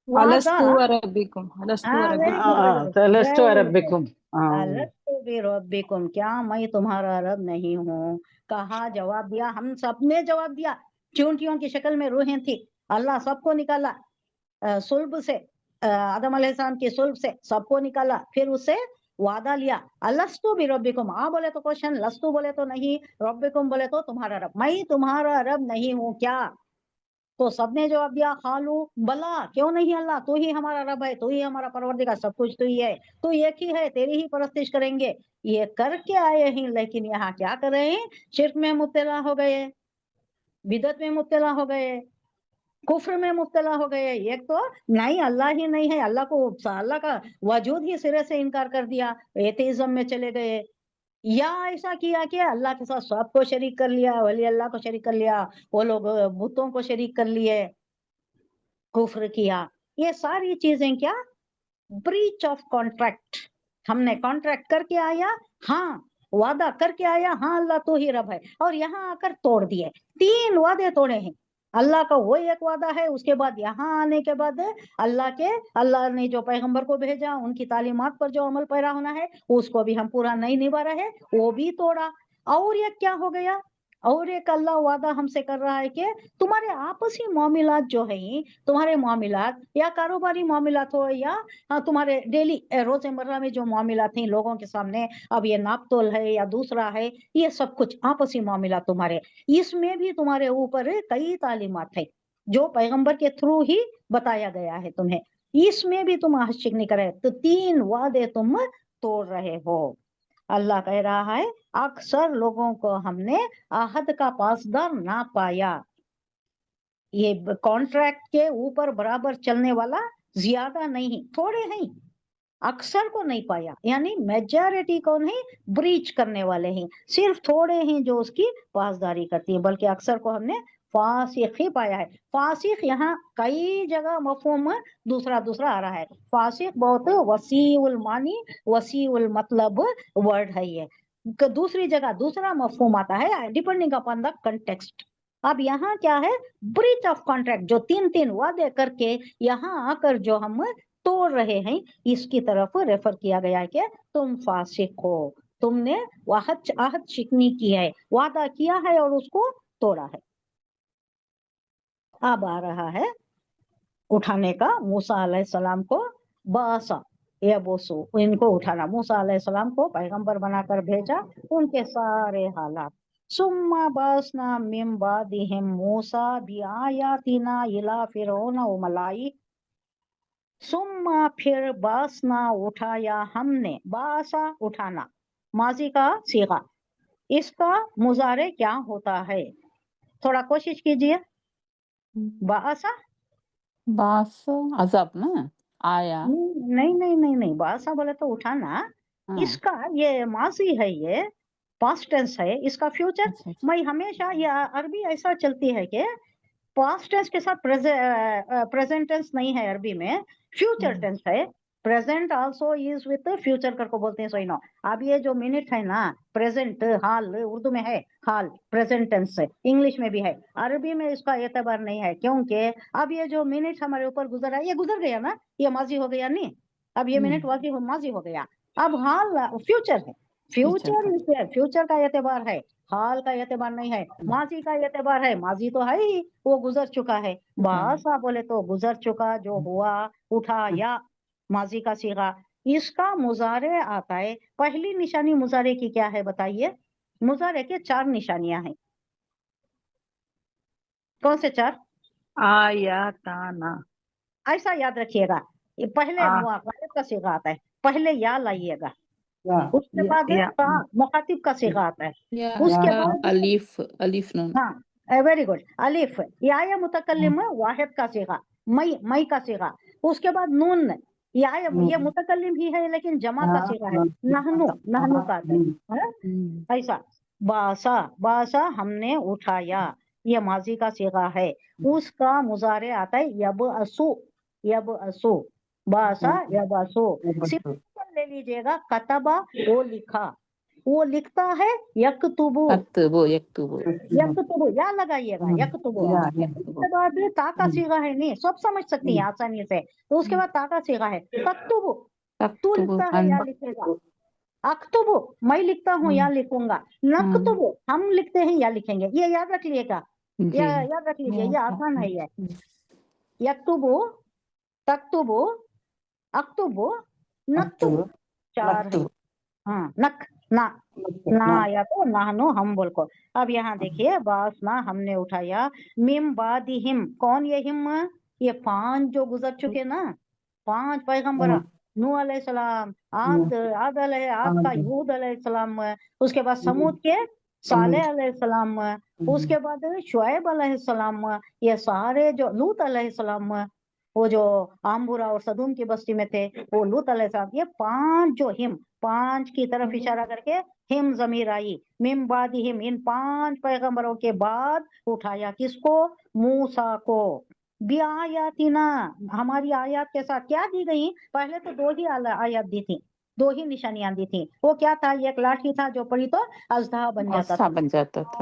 वादा।
अलस्तु रब्बिकुम, अलस्तु
हाँ, वेरी
रब्बिकुम।
गुड,
लस्तु रब्बिकुम।
अलस्तु बिरब्बिकुम, क्या मैं तुम्हारा रब नहीं हूँ? कहा, जवाब दिया, हम सब ने जवाब दिया। चूंटियों की शक्ल में रूहें थी, अल्लाह सबको निकाला सुल्ब से, आदम अलैहिस्सलाम की सुल्ब से सबको निकाला, फिर उससे वादा लिया, अलस्तु बिरब्बिकुम। हाँ बोले तो क्वेश्चन, लस्तु बोले तो नहीं, रब्बिकुम बोले तो तुम्हारा रब, मैं तुम्हारा रब नहीं हूँ क्या? तो सबने जवाब दिया, खालू बला, क्यों नहीं अल्लाह, तू ही हमारा रब है, तू ही हमारा परवरदिगार, सब कुछ तू ही है, तू एक ही है, तेरी ही परस्तिश करेंगे। ये करके आए हैं, लेकिन यहाँ क्या कर रहे हैं? शिर्क में मुब्तला हो गए, बिदत में मुब्तला हो गए, कुफ्र में मुब्तला हो गए। एक तो नहीं, अल्लाह ही नहीं है, अल्लाह को, अल्लाह का वजूद ही सिरे से इनकार कर दिया, एथेइज्म में चले गए। या ऐसा किया कि अल्लाह के साथ सबको शरीक कर लिया, वली अल्लाह को शरीक कर लिया, वो लोग बुतों को शरीक कर लिए, कुफ्र किया। ये सारी चीजें क्या? Breach of contract. हमने कॉन्ट्रैक्ट करके आया, हाँ, वादा करके आया, हाँ अल्लाह तो ही रब है, और यहाँ आकर तोड़ दिए। 3 वादे तोड़े हैं। अल्लाह का वो एक वादा है, उसके बाद यहाँ आने के बाद अल्लाह ने जो पैगंबर को भेजा, उनकी तालीमात पर जो अमल पैरा होना है, उसको भी हम पूरा नहीं निभा रहे, वो भी तोड़ा। और ये क्या हो गया? और एक अल्लाह वादा हमसे कर रहा है कि तुम्हारे आपसी मामलात जो है, तुम्हारे मामलात या कारोबारी मामलात हो, या तुम्हारे डेली रोजमर्रा में जो मामलात हैं लोगों के सामने, अब ये नापतोल है या दूसरा है, ये सब कुछ आपसी मामलात तुम्हारे, इसमें भी तुम्हारे ऊपर कई तालीमात है जो पैगंबर के थ्रू ही बताया गया है तुम्हें, इसमें भी तुम आशिक नहीं कर रहे, तो 3 वादे तुम तोड़ रहे हो। अल्लाह कह रहा है, अक्सर लोगों को हमने आहद का पासदार ना पाया। ये कॉन्ट्रैक्ट के ऊपर बराबर चलने वाला ज्यादा नहीं, थोड़े हैं। अक्सर को नहीं पाया, यानी मेजॉरिटी को नहीं, ब्रीच करने वाले ही, सिर्फ थोड़े ही जो उसकी पासदारी करती है, बल्कि अक्सर को हमने फासिक ही पाया है। फासिक यहाँ कई जगह मफहूम दूसरा दूसरा आ रहा है। फासिक बहुत वसीउल मानी, वसीउल मतलब वर्ड है ये। दूसरी जगह दूसरा मफहूम आता है डिपेंडिंग अपॉन द कंटेक्स्ट। अब यहाँ क्या है, ब्रीच ऑफ कॉन्ट्रैक्ट, जो तीन तीन वादे करके यहाँ आकर जो हम तोड़ रहे हैं, इसकी तरफ रेफर किया गया है कि तुम फासिक हो, तुमने आहद शिकनी की है, वादा किया है और उसको तोड़ा है। अब आ रहा है उठाने का मूसा अलैहिस्सलाम को, बासा या बोसो, इनको उठाना, मूसा अलैहिस्सलाम को पैगंबर बनाकर भेजा, उनके सारे हालात। सुम्मा बासना मिन बादिहिम मूसा बिआयातिना इला फिरौन व मलाई, सुम्मा फिर बासना उठाया हमने, बासा उठाना, माजी का सीगा, इसका मुजारे क्या होता है, थोड़ा कोशिश कीजिए। बासा,
बास अजब ना आया।
नहीं नहीं नहीं नहीं, बासा बोले तो उठाना,
हाँ,
इसका ये माजी है, ये पास्ट टेंस है, इसका फ्यूचर।
अच्छा अच्छा।
मैं हमेशा ये अरबी ऐसा चलती है कि पास्ट टेंस के साथ प्रेजेंट टेंस नहीं है अरबी में, फ्यूचर टेंस है। Present also is with future करके बोलते हैं, सही ना। अब ये जो मिनट है ना, प्रेजेंट हाल उर्दू में है, हाल प्रेजेंट टेंस है, इंग्लिश में भी है, अरबी में इसका एतबार नहीं है, क्योंकि अब ये जो मिनट हमारे ऊपर गुजरा, ये गुजर गया ना, ये माजी हो गया नहीं, अब ये मिनट माजी हो गया, अब हाल फ्यूचर है, फ्यूचर का एतबार है, हाल का एतबार नहीं है, माजी का एतबार है, माजी तो है ही, वो गुजर चुका है। बासा बोले तो गुजर चुका, जो हुआ, उठा या माजी का सीगा, इसका मुजारे आता है। पहली निशानी मुजारे की क्या है बताइए, मुजारे के चार निशानियां हैं, कौन से चार,
आयाताना,
ऐसा याद रखिएगा। ये पहले गालिब का सीगा आता है, पहले या लाइएगा, उसके बाद ता मुखातिब का सीगा आता है, उसके बाद
अलिफ अलिफ नून।
हाँ वेरी गुड, अलिफ या मुतकल्लिम वाहिद का सीगा, मई का सीगा, उसके बाद नून, ये मुतकल्लिम ही है लेकिन जमा का सीगा है, नहनु का है, ऐसा। बासा हमने उठाया, ये माजी का सीगा है, उसका मुजारे आता है यब असु, बासा यब असु। सिंपल ले लीजिएगा, कतबा वो लिखा, वो लिखता है, यकतुबु या लगाइएगा, यकतुबु। उसके बाद ता का सीगा है, नहीं सब समझ सकती हैं आसानी से, तो उसके बाद ता का सीगा है, तक्तुबु, तू लिखता है या लिखेगा, अक्तुबु मैं लिखता हूँ या लिखूंगा, नक्तुबु हम लिखते हैं या लिखेंगे, ये याद रख लिएगा, याद रख लीजिए, ये आसान है ये। यक्तुबु, तक्तुबु, अक्तुबु, नक्तुबु, चार है। हाँ, नक ना या तो नाहनो हम बोल को। अब यहाँ देखिए, बास ना हमने उठाया, मिम बादी हिम, कौन ये हिम, ये पांच जो गुजर चुके ना, पांच पैगंबर, नूह अलैहिस्सलाम, आद का यूद अलैहिस्सलाम, उसके बाद समूद के सालेह अलैहिस्सलाम, उसके बाद शुएब अलैहिस्सलाम, ये सारे जो लूत अलैहिस्सलाम, वो जो आम्बुरा और सदूम की बस्ती में थे, वो लूत अलैहिस्सलाम, ये पांच जो हिम, पांच की तरफ इशारा करके हिम जमीर आई, मिम बादी हिम, इन पांच पैगंबरों के बाद उठाया, किसको, मूसा को, बिआयातिना, हमारी आयत के साथ क्या दी गई, पहले तो दो ही आयत दी थी, दो ही निशानियां दी थी, वो क्या था, एक लाठी था जो पड़ी तो अजदा बन जाता था,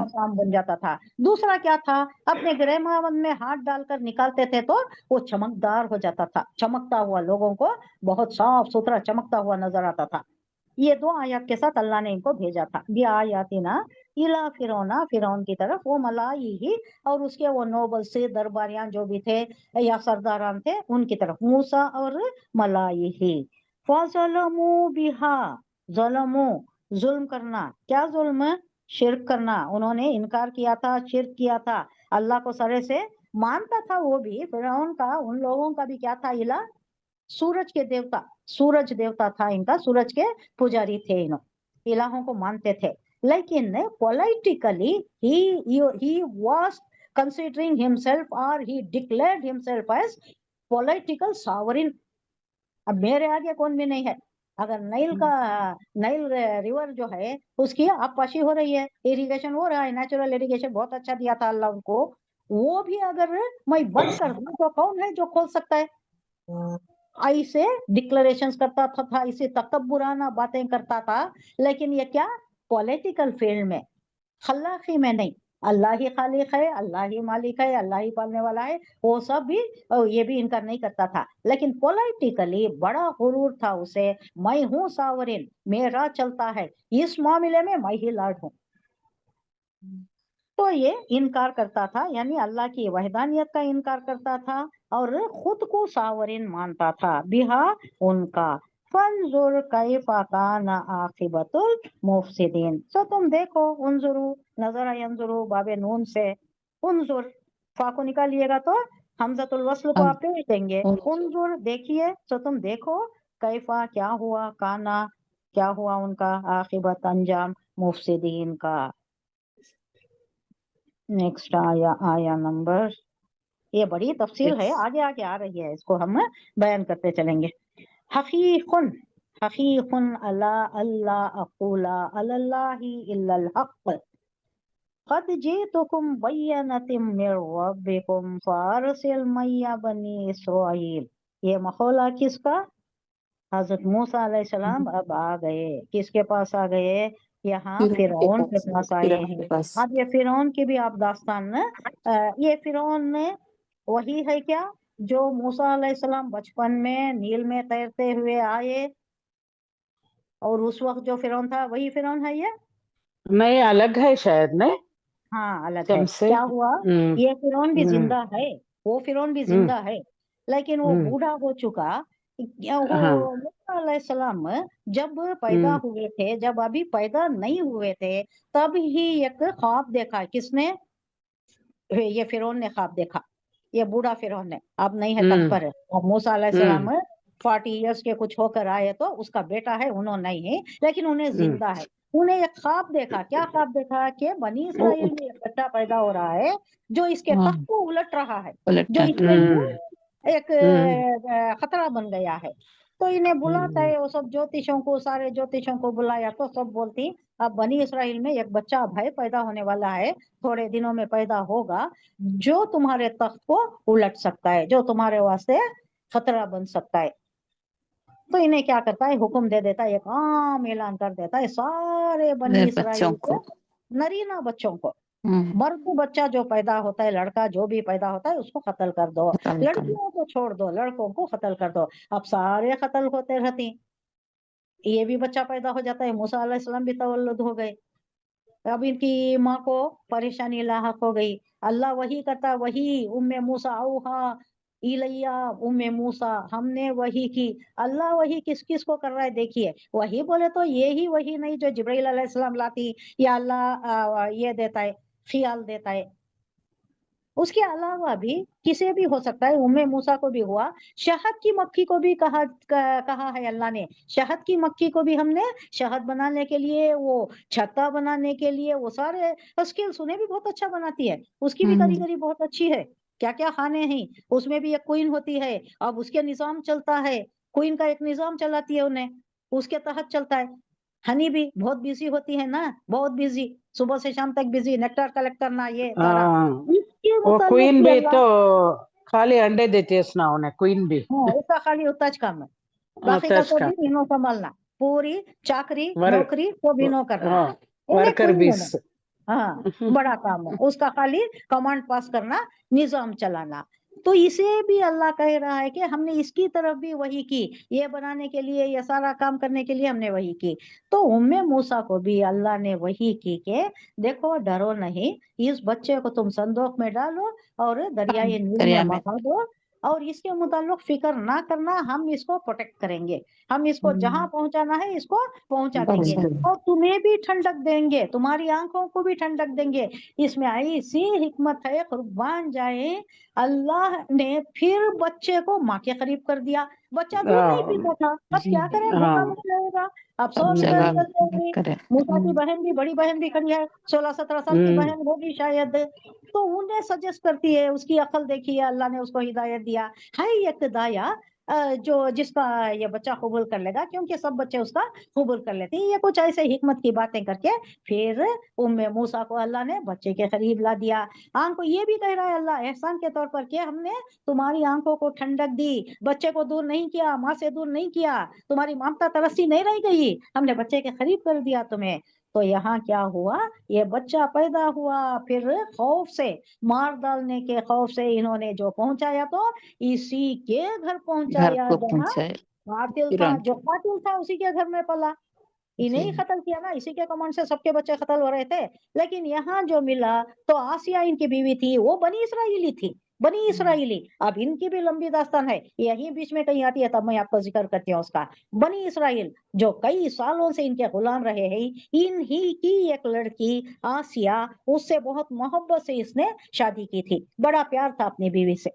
शाम बन जाता था, दूसरा क्या था, अपने ग्रेमावन में हाथ डालकर निकालते थे तो वो चमकदार हो जाता था, चमकता हुआ, लोगों को बहुत साफ सुथरा चमकता हुआ नजर आता था। ये दो आयत के साथ अल्लाह ने इनको भेजा था, भी आयातिना इला फिरौना, फिरौन की तरफ, वो मलाई ही और उसके वो नोबल से दरबारियां जो भी थे या सरदारान थे उनकी तरफ, मूसा और मलाई ही। फज़लमू बिहा, ज़लमू जुल्म करना, क्या जुल्म, शिर्क करना, उन्होंने इनकार किया था, शिर्क किया था, अल्लाह को सरे से मानता था वो भी, फिरौन का, उन लोगों का भी क्या था, इला सूरज के देवता, सूरज देवता था इनका, सूरज के पुजारी थे, इन इलाहों को मानते थे, लेकिन politically he was considering himself or he declared himself as political sovereign, अब मेरे आगे कौन भी नहीं है। अगर नाइल रिवर जो है उसकी आबपाशी हो रही है, इरिगेशन हो रहा है, नेचुरल इरिगेशन बहुत अच्छा दिया था अल्लाह उनको, वो भी अगर मैं बंद कर दूं तो कौन है जो खोल सकता है? ऐसे डिक्लेरेशंस करता था, ऐसे तकब्बुराना बातें करता था, लेकिन ये क्या, पॉलिटिकल फील्ड में, खल्लाकी में नहीं। अल्लाह ही खालिक है, अल्लाह ही मालिक है, अल्लाह ही पालने वाला है, वो सब भी ये भी इनकार नहीं करता था। लेकिन पॉलिटिकली बड़ा गुरूर था उसे, मैं हूँ सावरिन, मेरा चलता है, इस मामले में मैं ही लॉर्ड हूँ। तो ये इनकार करता था, यानी अल्लाह की वहदानियत का इनकार करता था और खुद को सावरिन मानता था। बिहा उनका फंजुर कैफा कान आखिबतुल मुफसिदीन। सो तुम देखो, उनजुरु, नजर यंजुरु बाबे नून से उनजुर, फा को निकालिएगा तो हमजतुल वस्ल को आप पेश देंगे। उनजुर देखिए, सो तुम देखो, कैफा क्या हुआ, काना क्या हुआ उनका, आखिबत अंजाम मुफसिदीन का। नेक्स्ट आया नंबर, ये बड़ी तफसील है, आगे आगे आ रही है, इसको हम बयान करते चलेंगे। हकीकुन हकीकुन अला अल्लाह अक़ूला अलल्लाहि इल्लल हक़ क़द जीतुकुम बय्यनतिम मिर रब्बिकुम फ़अरसिल मय्या बनी इसराईल। ये मखौला किसका? हजरत मूसा अलैहिस्सलाम अब आ गए, किसके पास आ गए? यहाँ फिरौन के पास आए हैं। अब ये फिरौन की भी आप दास्तान न, ये फिरौन वही है क्या जो मूसा अलैहिस्सलाम बचपन में नील में तैरते हुए आए, और उस वक्त जो फिरौन था वही फिरौन है ये?
नहीं, अलग है शायद, नहीं
हाँ अलग है।
तुमसे।
क्या हुआ, ये फिरौन भी जिंदा है, वो फिरौन भी जिंदा है, लेकिन वो बूढ़ा हो चुका।
हाँ।
वो मूसा अलैहिस्सलाम जब पैदा हुए थे, जब अभी पैदा नहीं हुए थे, तब ही एक ख्वाब देखा। किसने? ये फिरौन ने ख्वाब देखा, ये बूढ़ा फिरौन ने, अब नहीं है तख्त पर। अब मूसा अलैहिस्सलाम 40 इयर्स के कुछ होकर आए तो उसका बेटा है, उन्होंने नहीं है, लेकिन उन्हें जिंदा है। उन्हें एक ख्वाब देखा। क्या ख्वाब देखा? कि बनी इसराइल में एक बच्चा पैदा हो रहा है जो इसके तख्त को उलट रहा है, जो इसके लिए एक खतरा बन गया है। तो इन्हें बुलाता है, वो सब ज्योतिषों को, सारे ज्योतिषों को बुलाया तो सब बोलती अब बनी इसराइल में एक बच्चा भाई पैदा होने वाला है, थोड़े दिनों में पैदा होगा, जो तुम्हारे तख्त को उलट सकता है, जो तुम्हारे वास्ते खतरा बन सकता है। तो इन्हें क्या करता है, हुक्म दे देता है, एक आम ऐलान कर देता है सारे बनी इसराइल के नरीना बच्चों को, मर्द बच्चा जो पैदा होता है, लड़का जो भी पैदा होता है, उसको कत्ल कर दो, लड़कियों को छोड़ दो, लड़कों को कत्ल कर दो। अब सारे कत्ल होते रहती, ये भी बच्चा पैदा हो जाता है, मूसा अलैहिस्सलाम भी तवल्लुद हो गए। अब इनकी माँ को परेशानी लाहक हो गई। अल्लाह वही करता, वही उम्मे मूसा औहा इलैया उम्मे मूसा, हमने वही की। अल्लाह वही किस किस को कर रहा है देखिए, वही बोले तो ये ही वही नहीं जो जिब्राइल अलैहिस्सलाम लाती, या अल्लाह ये देता है, ख्याल देता है। उसके अलावा भी किसे भी हो सकता है, उम्मे मूसा को भी हुआ, शहद की मक्खी को भी कहा है अल्लाह ने। शहद की मक्खी को भी हमने शहद बनाने के लिए, वो छत्ता बनाने के लिए, वो सारे स्किल्स, उन्हें भी बहुत अच्छा बनाती है, उसकी भी कारीगरी बहुत अच्छी है। क्या क्या खाने हैं, उसमें भी एक क्वीन होती है, अब उसके निजाम चलता है, क्वीन का एक निजाम चलाती है उन्हें, उसके तहत चलता है। हनी भी बहुत बिजी होती है ना, बहुत बिजी, सुबह से शाम तक बिजी, नेक्टर कलेक्ट करना, ये सारा। इसके
वो
मुताल्लिक
क्वीन
भी
भी
अल्लाह,
तो खाली अंडे देती है ना उन्हें, क्वीन भी।
उसका खाली उतना ज काम है, बाकी का तो भी इनो संभालना, पूरी चाकरी नौकरी को भी नो करना, उन्हें
वर्कर
कोई
भी।
नहीं। हाँ बड़ा काम है उसका, खाली कमांड पास करना, निजाम चलाना। तो इसे भी अल्लाह कह रहा है कि हमने इसकी तरफ भी वही की, ये बनाने के लिए, ये सारा काम करने के लिए हमने वही की। तो उम्मे मूसा को भी अल्लाह ने वही की कि देखो डरो नहीं, इस बच्चे को तुम संदूक में डालो और दरियाए नील में बहा दो, और इसके मुताल्लिक फिक्र ना करना, हम इसको प्रोटेक्ट करेंगे, हम इसको जहां पहुंचाना है इसको पहुंचा देंगे, और तुम्हें भी ठंडक देंगे, तुम्हारी आंखों को भी ठंडक देंगे। इसमें ऐसी हिकमत है, कुर्बान जाए, अल्लाह ने फिर बच्चे को माँ के करीब कर दिया। बच्चा दूध नहीं पीता था, अब क्या करे, भूखा मर जाएगा। अब 100 होगी, मूसा की बहन भी, बड़ी बहन भी खड़ी है, 16-17 साल की बहन होगी शायद, तो उन्हें सजेस्ट करती है, उसकी अकल देखी है, अल्लाह ने उसको हिदायत दिया है, एक दाया जो जिसका ये बच्चा कबूल कर लेगा, क्योंकि सब बच्चे उसका कबूल कर लेते हैं। ये कुछ ऐसे हिकमत की बातें करके फिर उम्मे मूसा को अल्लाह ने बच्चे के करीब ला दिया। आंखों ये भी कह रहा है अल्लाह एहसान के तौर पर कि हमने तुम्हारी आंखों को ठंडक दी, बच्चे को दूर नहीं किया, माँ से दूर नहीं किया, तुम्हारी ममता तरसी नहीं रह गई, हमने बच्चे के करीब कर दिया तुम्हें। तो यहाँ क्या हुआ, ये बच्चा पैदा हुआ, फिर खौफ से, मार डालने के खौफ से इन्होंने जो पहुंचाया तो इसी के घर
घर
पहुंचाया
को
जहाँ
पहुंचाए
कातिल था,
फिरौन
जो कातिल था उसी के घर में पला, इन्हें
जी
ही कत्ल किया ना, इसी के कमांड से सबके बच्चे कत्ल हो रहे थे। लेकिन यहाँ जो मिला तो आसिया इनकी बीवी थी, वो बनी इसराइली थी, बनी इसराइली। अब इनकी भी लंबी दास्तान है, यही बीच में कहीं आती है, तब मैं आपको जिक्र करती हूँ उसका। बनी इसराइल जो कई सालों से इनके गुलाम रहे हैं, इन्हीं की एक लड़की आसिया, उससे बहुत मोहब्बत से इसने शादी की थी, बड़ा प्यार था अपनी बीवी से।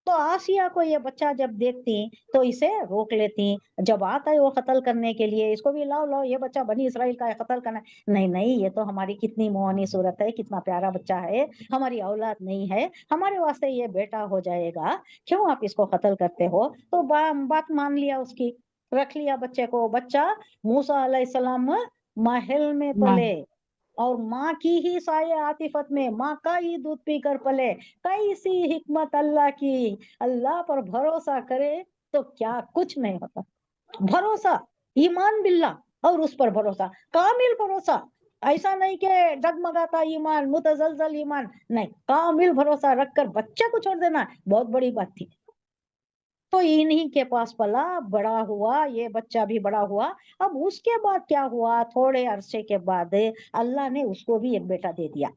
तो आसिया को ये बच्चा जब देखती तो इसे रोक लेती, जब आता है वो कत्ल करने के लिए, इसको भी लाओ लाओ, ये बच्चा बनी इसराइल का है, कत्ल करना है। नहीं नहीं, ये तो हमारी कितनी मोहनी सूरत है, कितना प्यारा बच्चा है, हमारी औलाद नहीं है, हमारे वास्ते ये बेटा हो जाएगा, क्यों आप इसको कत्ल करते हो। तो बात मान लिया उसकी, रख लिया बच्चे को। बच्चा मूसा अलैहिस्सलाम महल में
माँ
पले, और माँ की ही साये आतिफत में, माँ का ही दूध पीकर पले। कैसी हिकमत अल्लाह की, अल्लाह पर भरोसा करे तो क्या कुछ नहीं होता। भरोसा, ईमान बिल्लाह, और उस पर भरोसा, कामिल भरोसा, ऐसा नहीं कि डगमगाता ईमान, मुतजलजल ईमान, नहीं, कामिल भरोसा रखकर बच्चे को छोड़ देना बहुत बड़ी बात थी। तो इन्हीं के पास पला, बड़ा हुआ, ये बच्चा भी बड़ा हुआ। अब उसके बाद क्या हुआ, थोड़े अरसे के बाद अल्लाह ने उसको भी एक बेटा दे दिया,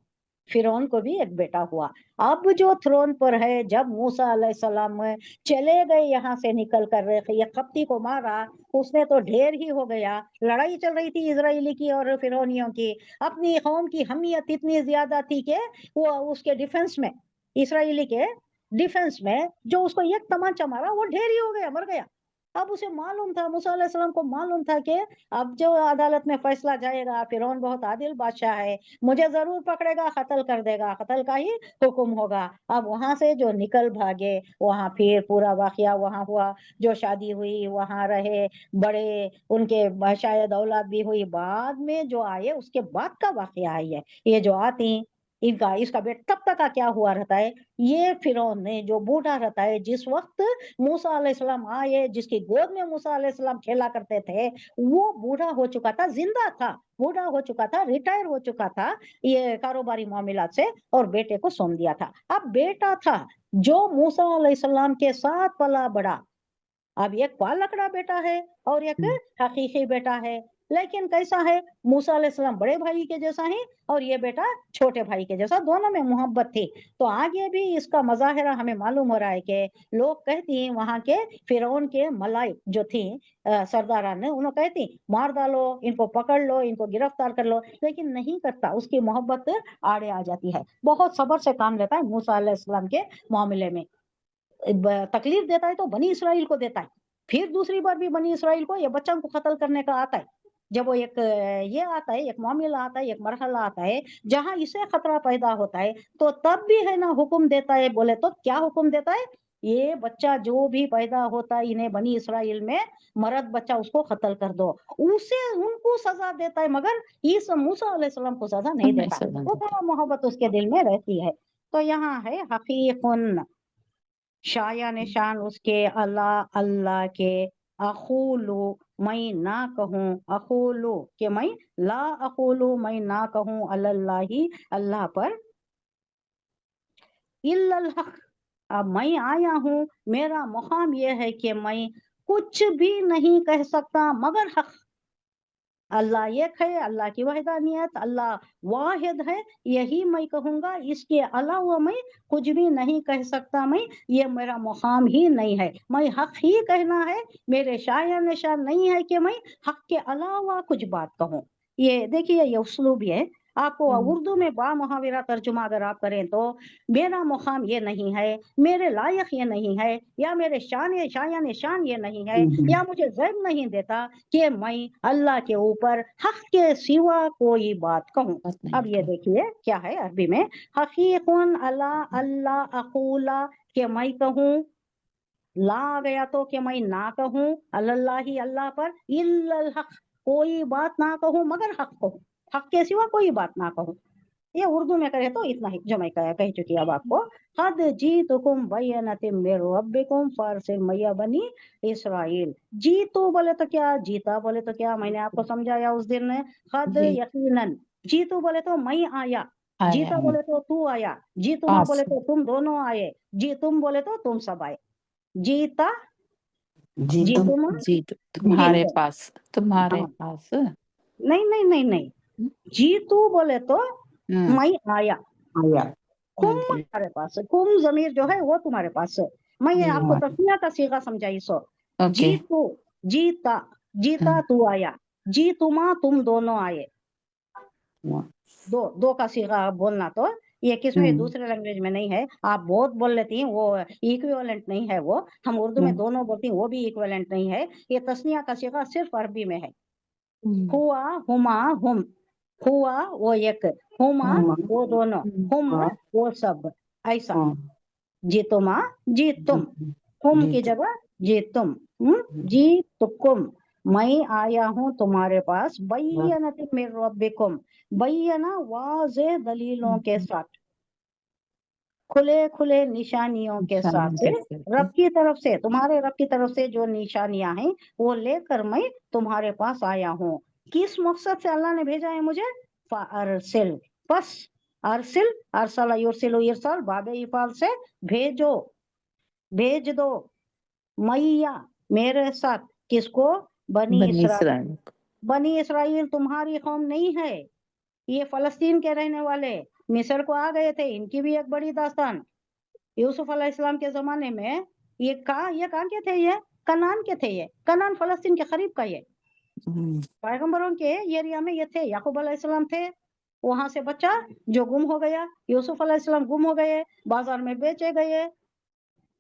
फिरौन को भी एक बेटा हुआ। अब जो थ्रोन पर है, जब मूसा अलैहिस्सलाम चले गए यहाँ से निकल कर, ये कप्ती को मारा, उसने तो ढेर ही हो गया, लड़ाई चल रही थी इजराइली की और फिरौनियों की, अपनी कौम की हमियत इतनी ज्यादा थी कि वो उसके डिफेंस में, इसराइली के डिफेंस में जो उसको एक तमाचा मारा वो ढेर ही हो गया, मर गया। अब उसे मालूम था, मूसा अलैहिस्सलाम को मालूम था कि अब जो अदालत में फैसला जाएगा, फिरौन बहुत आदिल बादशाह है, मुझे जरूर पकड़ेगा, कत्ल कर देगा, कत्ल का ही हुक्म होगा। अब वहां से जो निकल भागे, वहां फिर पूरा वाकया वहां हुआ, जो शादी हुई वहां रहे, बड़े उनके शायद औलाद भी हुई, बाद में जो आए उसके बाद का वाकया है ये जो आती इनका, इसका बेटा तब तक का क्या हुआ रहता है। ये फिरौन ने जो बूढ़ा रहता है, जिस वक्त मूसा अलैहिस्सलाम आए, जिसकी गोद में मूसा अलैहिस्सलाम खेला करते थे, वो बूढ़ा हो चुका था, जिंदा था, बूढ़ा हो चुका था, रिटायर हो चुका था ये कारोबारी मामलात से, और बेटे को सौंप दिया था। अब बेटा था जो मूसा अलैहिस्सलाम के साथ पला बड़ा। अब एक पालकड़ा बेटा है और एक हकीकी बेटा है, लेकिन कैसा है, मूसा अलैहिस्सलाम बड़े भाई के जैसा है और ये बेटा छोटे भाई के जैसा, दोनों में मोहब्बत थी। तो आगे भी इसका मजाहिरा हमें मालूम हो रहा है कि लोग कहती हैं वहां के फिरौन के मलाइक जो थी, सरदारान ने, उन्होंने कहती मार डालो इनको, पकड़ लो इनको, गिरफ्तार कर लो, लेकिन नहीं करता, उसकी मोहब्बत आड़े आ जाती है। बहुत सब्र से काम लेता है मूसा अलैहिस्सलाम के मामले में। तकलीफ देता है तो बनी इसराइल को देता है, फिर दूसरी बार भी बनी इसराइल को ये बच्चों को कत्ल करने का आता है। जब वो एक ये आता है, एक मामला आता है, एक मरहला आता है जहां इसे खतरा पैदा होता है, तो तब भी है ना हुक्म देता है। बोले तो क्या हुक्म देता है, ये बच्चा जो भी पैदा होता है इन्हें बनी इसराइल में, मर्द बच्चा उसको कत्ल कर दो, उसे उनको सजा देता है, मगर इस मूसा अलैहिस्सलाम को सजा नहीं
नहीं
देता।
सजा
वो थोड़ा मोहब्बत उसके दिल में रहती है। तो यहाँ है हकीकुन, शाया निशान उसके, अल्लाह अल्लाह के, अखूलू मैं ना कहूँ, अखूलू के मैं, ला अखूलू मैं ना कहूँ, अल्लाही अल्लाह पर, इल्लल हक, अब मैं आया हूँ, मेरा मुकाम यह है कि मैं कुछ भी नहीं कह सकता मगर हक। अल्लाह एक है, अल्लाह की वहदानियत, अल्लाह वाहिद है, यही मैं कहूंगा, इसके अलावा मैं कुछ भी नहीं कह सकता। मैं, ये मेरा मुकाम ही नहीं है, मैं हक ही कहना है, मेरे शाया निशान नहीं है कि मैं हक के अलावा कुछ बात कहूँ। ये देखिए ये उस्लूब है। आपको उर्दू में बा मुहावरा तर्जुमा अगर आप करें तो, मेरा मुकाम ये नहीं है, मेरे लायक ये नहीं है, या मेरे शाया निशान ये नहीं है, या मुझे ज़र्ब नहीं देता कि मैं अल्लाह के ऊपर हक के सिवा कोई बात कहूँ।
बात नहीं
अब ये
कहूँ।
देखिए क्या है अरबी में, हकीकुन अला अल्लाह अकूला, के मैं कहूँ ला आ गया तो कि मैं ना कहूँ अल्लाही अल्लाह पर इल्लल हक, कोई बात ना कहूँ मगर हक कहूँ, हक के सिवा कोई बात ना कहूँ। ये उर्दू में करे तो इतना ही जो मैं कह चुकी अब आपको। हद जीतुकुम बैयनतिम मिर रब्बिकुम फरसिल मैया बनी इसराइल। जीतू बोले तो क्या, जीता बोले तो क्या, मैंने आपको समझाया उस दिन। हद
जी
यकीनन, जीतू बोले तो मैं आया,
आया
जीता
हूँ
बोले तो तू आया, जीतुमा
पास
बोले तो तुम दोनों आए, जी तुम बोले तो तुम सब आए। जीता जीतुमा
जी तुम्हारे
जीतो।
तुम्हारे
हाँ,
पास
नहीं नहीं नहीं नहीं, जीतू बोले तो
हाँ
मैं आया,
आया।
कुम
जी
तुम्हारे पास है, कुम जमीर जो है वो तुम्हारे पास है। मैं
जी
आपको तस्निया का सीगा समझाई सो।
ओके
जीतू जीता, जीता तू आया, जीतुमा तुम दोनों आए। दो का सीगा बोलना तो ये किसमें दूसरे लैंग्वेज में नहीं है, आप बहुत बोल लेती हैं, वो इक्विवेलेंट नहीं है। वो हम उर्दू में दोनों बोलती हैं, वो भी इक्विवेलेंट नहीं है। ये तस्निया का सीगा सिर्फ अरबी में है। हुआ हुमा हुम, हुआ वो एक, हुमा वो दोनों, हुम वो सब, ऐसा। जीतुमा जी तुम, हुम की जगह जी तुम, जी तुकुम, मैं आया हूँ तुम्हारे पास, बैयनतिम मिर रब्बिकुम, बैयना वाज़ेह दलीलों के साथ, खुले खुले निशानियों के साथ, रब की तरफ से, तुम्हारे रब की तरफ से जो निशानियां हैं वो लेकर मैं तुम्हारे पास आया हूँ। किस मकसद से अल्लाह ने भेजा है मुझे? फअरसिल, बस अरसिल, अरसला युरसिलु इरसाल, बाबे इफाल से भेजो, भेज दो, मैया मेरे साथ, किसको? बनी
बनी
इसराइल।
इसराइल
बनी इसराइल तुम्हारी कौम नहीं है, ये फलस्तीन के रहने वाले मिस्र को आ गए थे, इनकी भी एक बड़ी दास्तान। यूसुफ अलैहिस्सलाम के जमाने में ये कहाँ के थे? ये कनान के थे, ये कनान फलस्तीन के करीब का, ये पैगंबरों के एरिया में ये थे। याकूब अलैहिस्सलाम थे, वहां से बच्चा जो गुम हो गया, यूसुफ अलैहिस्सलाम गुम हो गए, बाजार में बेचे गए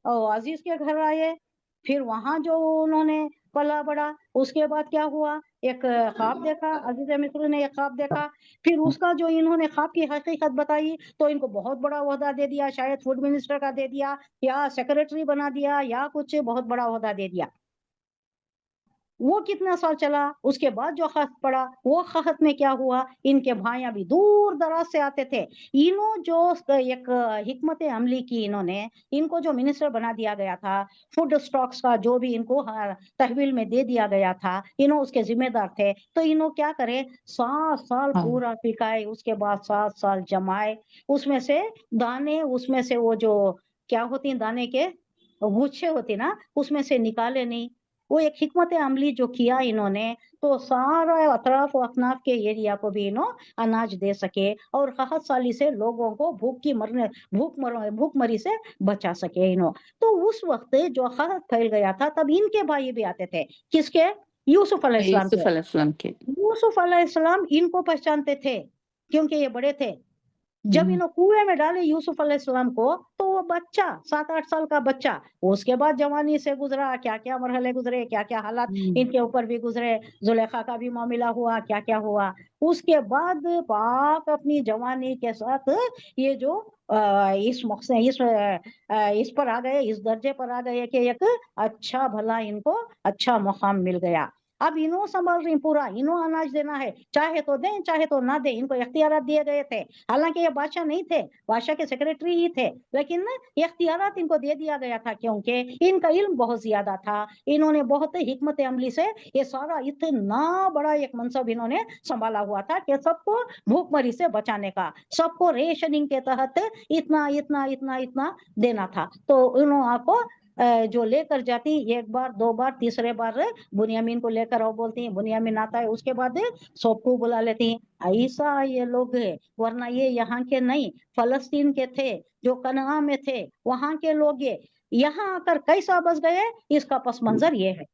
और अजीज के घर आए, फिर वहां जो उन्होंने पला बड़ा, उसके बाद क्या हुआ? एक ख्वाब देखा, अजीज मिस्र ने एक ख्वाब देखा, फिर उसका जो इन्होंने ख्वाब की हकीकत बताई तो इनको बहुत बड़ा ओहदा दे दिया, शायद फूड मिनिस्टर का दे दिया या सेक्रेटरी बना दिया या कुछ बहुत बड़ा ओहदा दे दिया। वो कितना साल चला, उसके बाद जो खत पड़ा, वो खत में क्या हुआ? इनके भाइयां भी दूर दराज से आते थे, इन्हों जो एक हिकमत अमली की इन्होंने, इनको जो मिनिस्टर बना दिया गया था, फूड स्टॉक्स का जो भी इनको तहवील में दे दिया गया था, इन्हों उसके जिम्मेदार थे, तो इन्हों क्या करे? 7 साल पूरा पिकाए, उसके बाद 7 साल जमाए, उसमें से दाने, उसमें से वो जो क्या होती दाने के गुच्छे होती ना, उसमें से निकाले नहीं। वो एक हिकमत अमली जो किया इन्होंने, तो सारा अतराफ और अफनाफ के एरिया को भी इन्हों अनाज दे सके और कहत साली से लोगों को भूखमरी से बचा सके इन्हों। तो उस वक्त जो कहत फैल गया था, तब इनके भाई भी आते थे, किसके? यूसुफ अलैहिस्सलाम के।
यूसुफ अलैहिस्सलाम के
यूसुफ अलैहिस्सलाम इनको पहचानते थे क्योंकि ये बड़े थे। जब इन्हों कुएं में डाले यूसुफ अलैहिस्सलाम को, तो वो बच्चा 7-8 साल का बच्चा, उसके बाद जवानी से गुजरा, क्या क्या मरहले गुजरे, क्या क्या हालात इनके ऊपर भी गुजरे, जुलेखा का भी मामला हुआ, क्या क्या हुआ। उसके बाद पाक अपनी जवानी के साथ ये जो इस मकसद इस पर आ गए, इस दर्जे पर आ गए कि एक अच्छा भला इनको अच्छा मुकाम मिल गया। अब इन्हों संभाल रही पूरा, इन्हों अनाज देना है, चाहे तो दें चाहे तो ना दें, इनको इख्तियारात दिए गए थे। हालांकि ये बादशाह नहीं थे, बादशाह के सेक्रेटरी ही थे, लेकिन ये इख्तियारात इनको दे दिया गया था क्योंकि इनका इल्म बहुत ज्यादा था। इन्होंने बहुत हिकमत अमली से ये सारा इतना बड़ा एक मनसब इन्होंने संभाला हुआ था कि सबको भूखमरी से बचाने का, सबको रेशनिंग के तहत इतना इतना इतना इतना देना था। तो इन्होंने आपको जो लेकर जाती, एक बार दो बार तीसरे बार बुनियामीन को लेकर आओ बोलती हैं, बुनियामीन आता है, उसके बाद सबको बुला लेती हैं। ऐसा ये लोग है, वरना ये यहाँ के नहीं, फलस्तीन के थे, जो कनान में थे, वहां के लोग ये यहाँ आकर कैसा बस गए, इसका पस मंजर ये है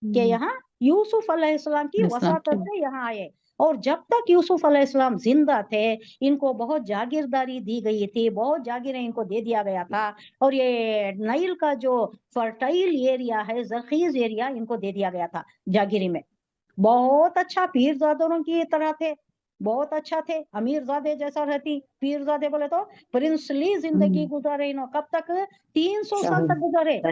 कि यहाँ यूसुफ अलैहिस्सलाम की वसातत से यहाँ आए। और जब तक यूसुफ अलैहिस्सलाम जिंदा थे, इनको बहुत जागीरदारी दी गई थी, बहुत जागीरें इनको दे दिया गया था। और ये नाइल का जो फर्टाइल एरिया है, जरखीज एरिया, इनको दे दिया गया था जागीरी में। बहुत अच्छा पीरजादों की तरह थे, बहुत अच्छा थे, अमीरजादे जैसा रहती, पीरजादे बोले तो प्रिंसली जिंदगी गुजारे इन्हों, कब तक? 300 साल तक गुजारे।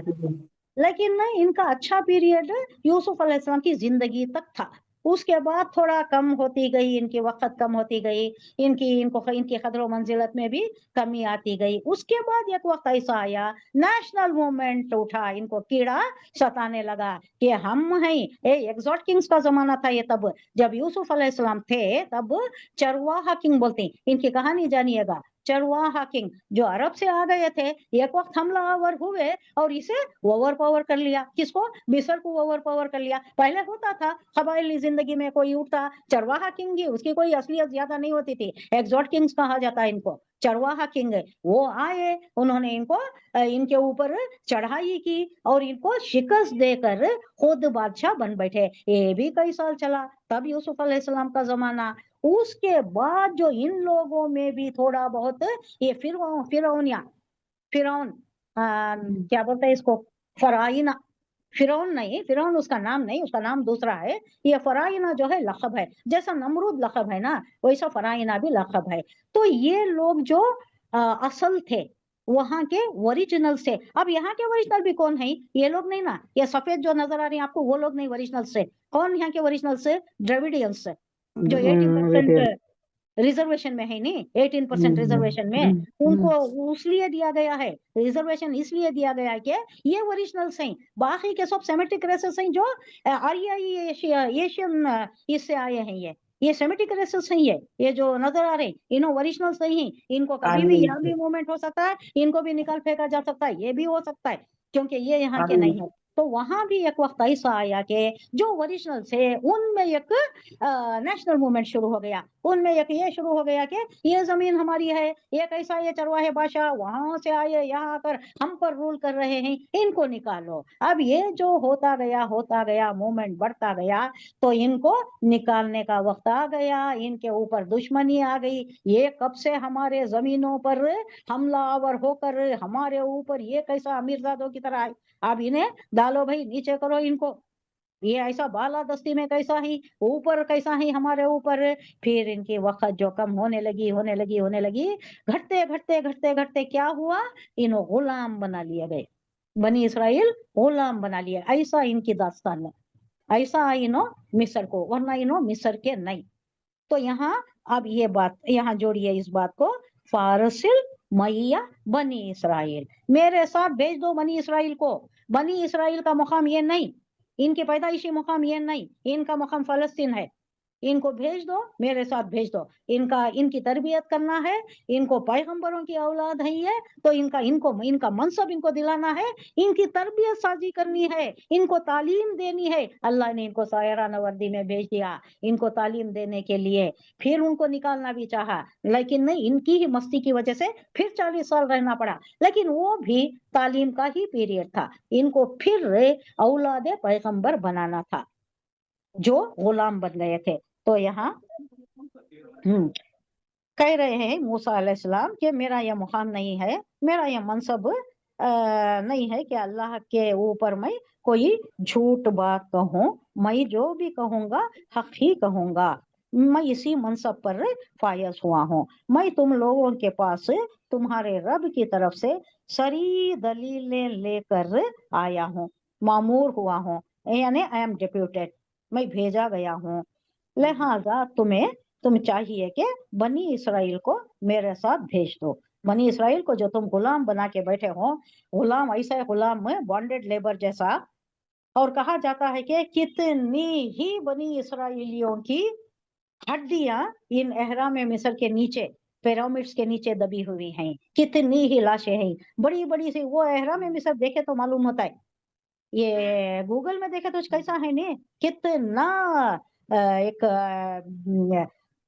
लेकिन नहीं, इनका अच्छा पीरियड यूसुफ अलैहिस्सलाम की जिंदगी तक था। उसके बाद थोड़ा कम होती गई, इनकी वक्त कम होती गई, इनकी कदर मंजिलत में भी कमी आती गई। उसके बाद एक वक्त ऐसा आया, नेशनल मूवमेंट उठा, इनको कीड़ा सताने लगा कि हम हैं, एग्जॉट किंग्स का जमाना था ये, तब जब यूसुफ अलैहिस्सलाम थे तब चरवाहा किंग बोलते, इनकी कहानी जानिएगा। चरवाहा किंग जो अरब से आ गए थे, एक वक्त हमलावर हुए और इसे ओवर पावर कर लिया। किसको? मिस्र को ओवर पावर कर लिया। पहले होता था कबायली जिंदगी में कोई उठता, चरवाहा किंग ही, उसकी कोई असलियत ज्यादा नहीं होती थी, एग्जॉट किंग्स कहा जाता है इनको। चरवाहा किंग वो आए, उन्होंने इनके ऊपर चढ़ाई की और इनको शिकस्त देकर खुद बादशाह बन बैठे। ये भी कई साल चला, तब यूसुफ अलैहिस्सलाम का जमाना। उसके बाद जो इन लोगों में भी थोड़ा बहुत ये फिरौन क्या बोलते हैं इसको, फराइना, फिरौन नहीं, फिरौन उसका नाम नहीं, उसका नाम दूसरा है। ये फराइना जो है लक़ब है, जैसा नमरूद लक़ब है ना, वैसा फराइना भी लक़ब है। तो ये लोग जो असल थे, वहां के ओरिजिनल से। अब यहाँ के ओरिजिनल भी कौन है? ये लोग नहीं ना, ये सफेद जो नजर आ रहे हैं आपको, वो लोग नहीं ओरिजिनल से। कौन यहाँ के ओरिजिनल से? द्रविडियंस, जो 18% रिजर्वेशन में है, नहीं 18% रिजर्वेशन में, उनको इसलिए दिया गया है, रिजर्वेशन इसलिए दिया गया है कि ये ओरिजिनल्स हैं। बाकी के सब सेमेटिक रेसेस हैं, जो आर्याई एशियन इससे आए हैं। ये सेमेटिक रेसेस हैं, ये जो नजर आ रहे हैं, इन्हों ओरिजिनल्स नहीं हैं। इनको कभी भी यहाँ भी मूवमेंट हो सकता है, इनको भी निकाल फेंका जा सकता है, ये भी हो सकता है, क्योंकि ये यहाँ के नहीं है। तो वहां भी एक वक्त ऐसा आया कि जो ओरिजिनल से उनमें एक नेशनल मूवमेंट शुरू हो गया। उनमें एक ये शुरू हो गया कि ये जमीन हमारी है, ये कैसा, ये चरवाहे बादशाह वहां से आए, यहाँ आकर हम पर रूल कर रहे हैं, इनको निकालो। अब ये जो होता गया मूवमेंट बढ़ता गया, तो इनको निकालने का वक्त आ गया, इनके ऊपर दुश्मनी आ गई। ये कब से हमारे जमीनों पर हमलावर होकर हमारे ऊपर ये कैसा अमीरजादों की तरह है, अब इन्हें डालो भाई, नीचे करो इनको। ये ऐसा बाला दस्ती में कैसा ही, ऊपर कैसा ही हमारे ऊपर। फिर इनकी वक्त जो कम होने लगी, घटते क्या हुआ, इन्हों गुलाम बना लिया गए, बनी इसराइल गुलाम बना लिया। ऐसा इनकी दास्तान है, ऐसा इन्हों मिस्र को, वरना इन्हों मिस्र के नहीं। तो यहाँ अब ये बात यहाँ जोड़िए इस बात को, फारसिल मैया बनी इसराइल, मेरे साथ भेज दो बनी इसराइल को। बनी इसराइल का मुकाम ये नहीं, इनके पैदाइशी मुकाम ये नहीं, इनका मुकाम फलस्तीन है। इनको भेज दो, मेरे साथ भेज दो। इनकी तरबियत करना है, इनको पैगंबरों की औलाद है ये, तो इनका मनसब इनको दिलाना है, इनकी तरबियत साजी करनी है, इनको तालीम देनी है। अल्लाह ने इनको सायराना वर्दी में भेज दिया इनको तालीम देने के लिए। फिर उनको निकालना भी चाहा, लेकिन नहीं, इनकी ही मस्ती की वजह से फिर 40 साल रहना पड़ा। लेकिन वो भी तालीम का ही पीरियड था, इनको फिर औलादे पैगंबर बनाना था जो गुलाम बन गए थे। तो यहाँ कह रहे हैं मूसा अलैहिस्सलाम कि मेरा यह मुकाम नहीं है, मेरा यह मनसब नहीं है कि अल्लाह के ऊपर मैं कोई झूठ बात कहूँ। मैं जो भी कहूँगा हक ही कहूँगा, मैं इसी मनसब पर फायज हुआ हूँ। मैं तुम लोगों के पास तुम्हारे रब की तरफ से सरी दलीलें लेकर आया हूँ, मामूर हुआ हूँ, यानी आई एम डिप्यूटेड, मैं भेजा गया हूँ। लिहाजा तुम चाहिए कि बनी इसराइल को मेरे साथ भेज दो। बनी इसराइल को जो तुम गुलाम बना के बैठे हो, गुलाम ऐसा गुलाम बॉन्डेड लेबर जैसा। और कहा जाता है कि कितनी ही बनी इसराइलियों की हड्डियां इन एहराम मिस्र के नीचे, पिरामिड्स के नीचे दबी हुई हैं, कितनी ही लाशें हैं, बड़ी बड़ी सी। वो एहराम मिस्र देखे तो मालूम होता है, ये गूगल में देखे तो कैसा है ने, कितना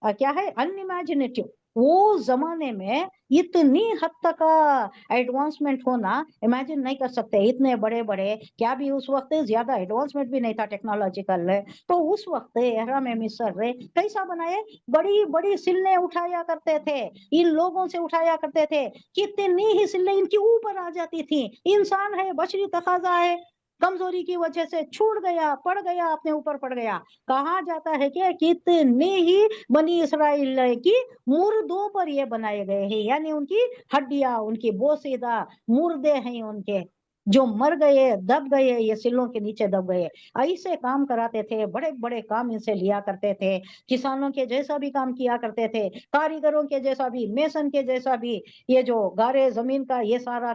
क्या है, अनइमेजिनेटिव। वो जमाने में इतनी हद तक एडवांसमेंट होना इमेजिन नहीं कर सकते, इतने बड़े बड़े, क्या भी उस वक्त ज्यादा एडवांसमेंट भी नहीं था टेक्नोलॉजिकल। तो उस वक्त एहराम मिस्र कैसा बनाए, बड़ी बड़ी सिल्लें उठाया करते थे, इन लोगों से उठाया करते थे, कितनी ही सिल्लें इनके ऊपर आ जाती थी। इंसान है, बशरी तकाजा है, कमजोरी की वजह से छूट गया, पड़ गया, अपने ऊपर पड़ गया। कहा जाता है कि कितने ही बनी इसराइल की मुर्दों पर ये बनाए गए हैं, यानी उनकी हड्डियां, उनकी बोसीदा मुर्दे हैं उनके, जो मर गए, दब गए, ये सिलों के नीचे दब गए। ऐसे काम कराते थे, बड़े बड़े काम इनसे लिया करते थे, किसानों के जैसा भी काम किया करते थे, कारीगरों के जैसा भी, मेसन के जैसा भी, ये जो गारे जमीन का ये सारा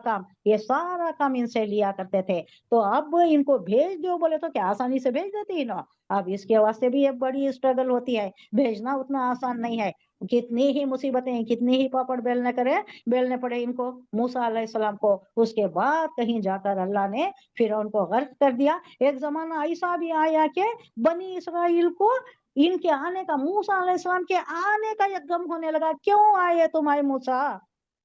काम इनसे लिया करते थे। तो अब इनको भेज दो बोले तो क्या आसानी से भेज देती है ना। अब इसके वास्ते भी एक बड़ी स्ट्रगल होती है, भेजना उतना आसान नहीं है। कितनी ही मुसीबतें, कितनी ही पापड़ बेलने पड़े इनको, मूसा अलैहिस्सलाम को। उसके बाद कहीं जाकर अल्लाह ने फिर उनको गर्क कर दिया। एक जमाना ऐसा भी आया कि बनी इसराइल को इनके आने का, मूसा अलैहिस्सलाम के आने का एक गम होने लगा। क्यों आए तुम, आए मूसा?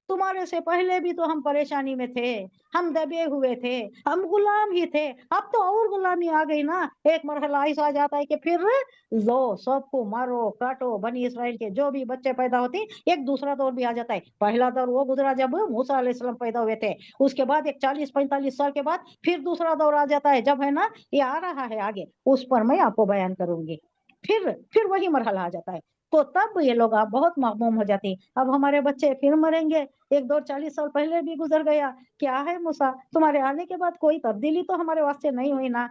तुम्हारे से पहले भी तो हम परेशानी में थे, हम दबे हुए थे, हम गुलाम ही थे, अब तो और गुलामी आ गई ना। एक मरहला ऐसा आ जाता है कि फिर लो सबको मारो काटो। बनी इसराइल के जो भी बच्चे पैदा होते, एक दूसरा दौर भी आ जाता है। पहला दौर वो गुजरा जब मूसा अलैहिस्सलाम पैदा हुए थे, उसके बाद एक 40-45 साल के बाद फिर दूसरा दौर आ जाता है, जब है ना ये आ रहा है आगे, उस पर मैं आपको बयान करूंगी। फिर वही मरहला आ जाता है। तो तब ये लोग आप बहुत मगमूम हो जाती। अब हमारे बच्चे फिर मरेंगे, एक दौर 40 साल पहले भी गुजर गया। क्या है मूसा, तुम्हारे आने के बाद कोई तब्दीली तो हमारे वास्ते नहीं हुई ना।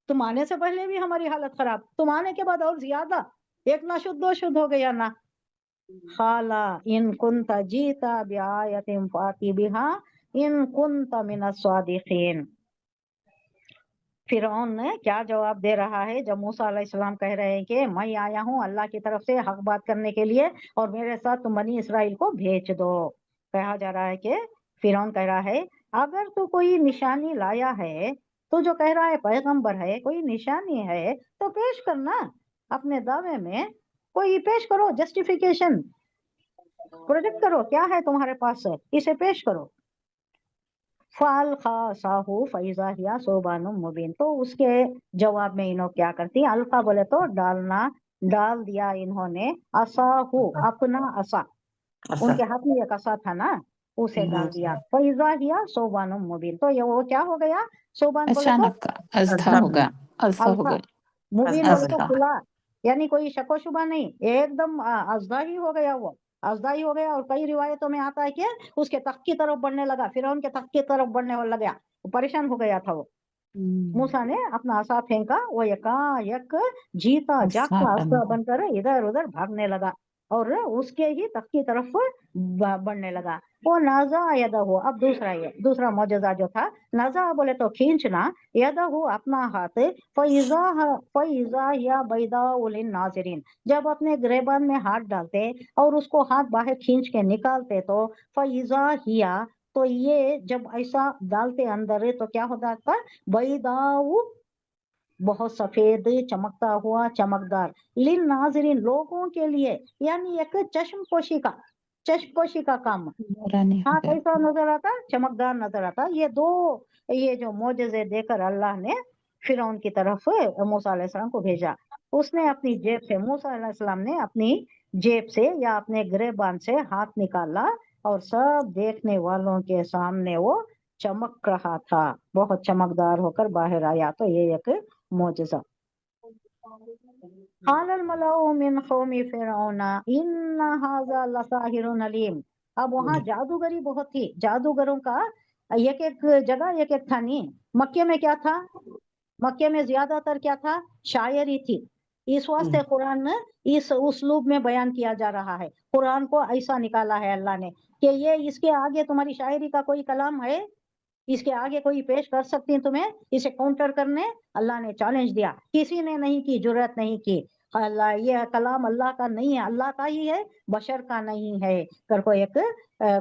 तुम आने से पहले भी हमारी हालत खराब, तुम आने के बाद और ज्यादा, एक ना शुद्ध दो शुद्ध हो गया ना। खाला इन कुंत जीता बिआयतिन फाती बिहा इन कुंत मिनस सादिकीन। फिरौन ने क्या जवाब दे रहा है जब मूसा अलैहिस्सलाम कह रहे हैं कि मैं आया हूँ अल्लाह की तरफ से हक बात करने के लिए, और मेरे साथ तुम बनी इसराइल को भेज दो। कहा जा रहा है कि फिरौन कह रहा है, अगर तू कोई निशानी लाया है, तो जो कह रहा है पैगंबर है, कोई निशानी है तो पेश करना। अपने दावे में कोई पेश करो, जस्टिफिकेशन प्रोजेक्ट करो, क्या है तुम्हारे पास, इसे पेश करो। फाल खासाहु फैजा हिया सोबानुम मुबीन। तो उसके जवाब में इन्हों क्या करती, अल्फा बोले तो डालना, डाल दिया इन्होंने असाहु, अपना असा, उनके हाथ में एक असा था ना, उसे डाल दिया। फैजा हिया सोबानुम मुबीन, तो ये वो क्या हो गया, सोबान बोले तो
अचानक का अल्फा होगा, अल्फा हो
अल्फा,
गई,
मुबीन बोले तो
अल्फा।
खुला, यानी कोई शको शुबा नहीं, एकदम अजदा ही हो गया वो, अजदा ही हो गया। और कई रिवायतों में आता है कि उसके तख्त की तरफ बढ़ने लगा, फिर उनके तख्त की तरफ बढ़ने लगा, परेशान हो गया था वो। मूसा ने अपना असा फेंका, वो यकायक जीता जागता अस्त्र बनकर इधर उधर भागने लगा और उसके ही तख्त की तरफ बढ़ने लगा। वो नाजा यदा हो, अब दूसरा मौजूदा जो था, नाजा बोले तो खींचना, यदा हो अपना हाथ, फैजा या बैदा उलिन नाजरीन, जब अपने गिरेबान में हाथ डालते और उसको हाथ बाहर खींच के निकालते, तो फैजा हिया, तो ये जब ऐसा डालते अंदर तो क्या होता था, बैदाऊ, बहुत सफेद चमकता हुआ, चमकदार, लिन नाजरीन, लोगों के लिए, यानी एक चश्मपोशी का काम।
नूरानी हो
हाँ,
गया।
कैसा नजर आता, चमकदार नजर आता। ये जो मोजज़े देकर अल्लाह ने फिरौन की तरफ मूसा अलैहिस्सलाम को भेजा। उसने अपनी जेब से, मूसा अलैहिस्सलाम ने अपनी जेब से या अपने गिरेबान से हाथ निकाला और सब देखने वालों के सामने वो चमक रहा था, बहुत चमकदार होकर बाहर आया। तो ये एक मोजज़ा। क़ालल मलाउ मिन क़ौमि फ़िरऔन इन्न हाज़ा लसाहिरुन अलीम। अब वहाँ जादूगरी बहुत थी, जादूगरों का एक एक जगह एक एक था नहीं। मक्के में क्या था, मक्के में ज्यादातर क्या था, शायरी थी। इस वास्ते कुरान में इस उस्लूब में बयान किया जा रहा है। कुरान को ऐसा निकाला है अल्लाह ने कि ये इसके आगे तुम्हारी शायरी का कोई कलाम है, इसके आगे कोई पेश कर सकती है तुम्हें, इसे काउंटर करने। अल्लाह ने चैलेंज दिया, किसी ने नहीं की, जुर्रत नहीं की। अल्लाह, ये कलाम अल्लाह का नहीं है, अल्लाह का ही है, बशर का नहीं है कर को एक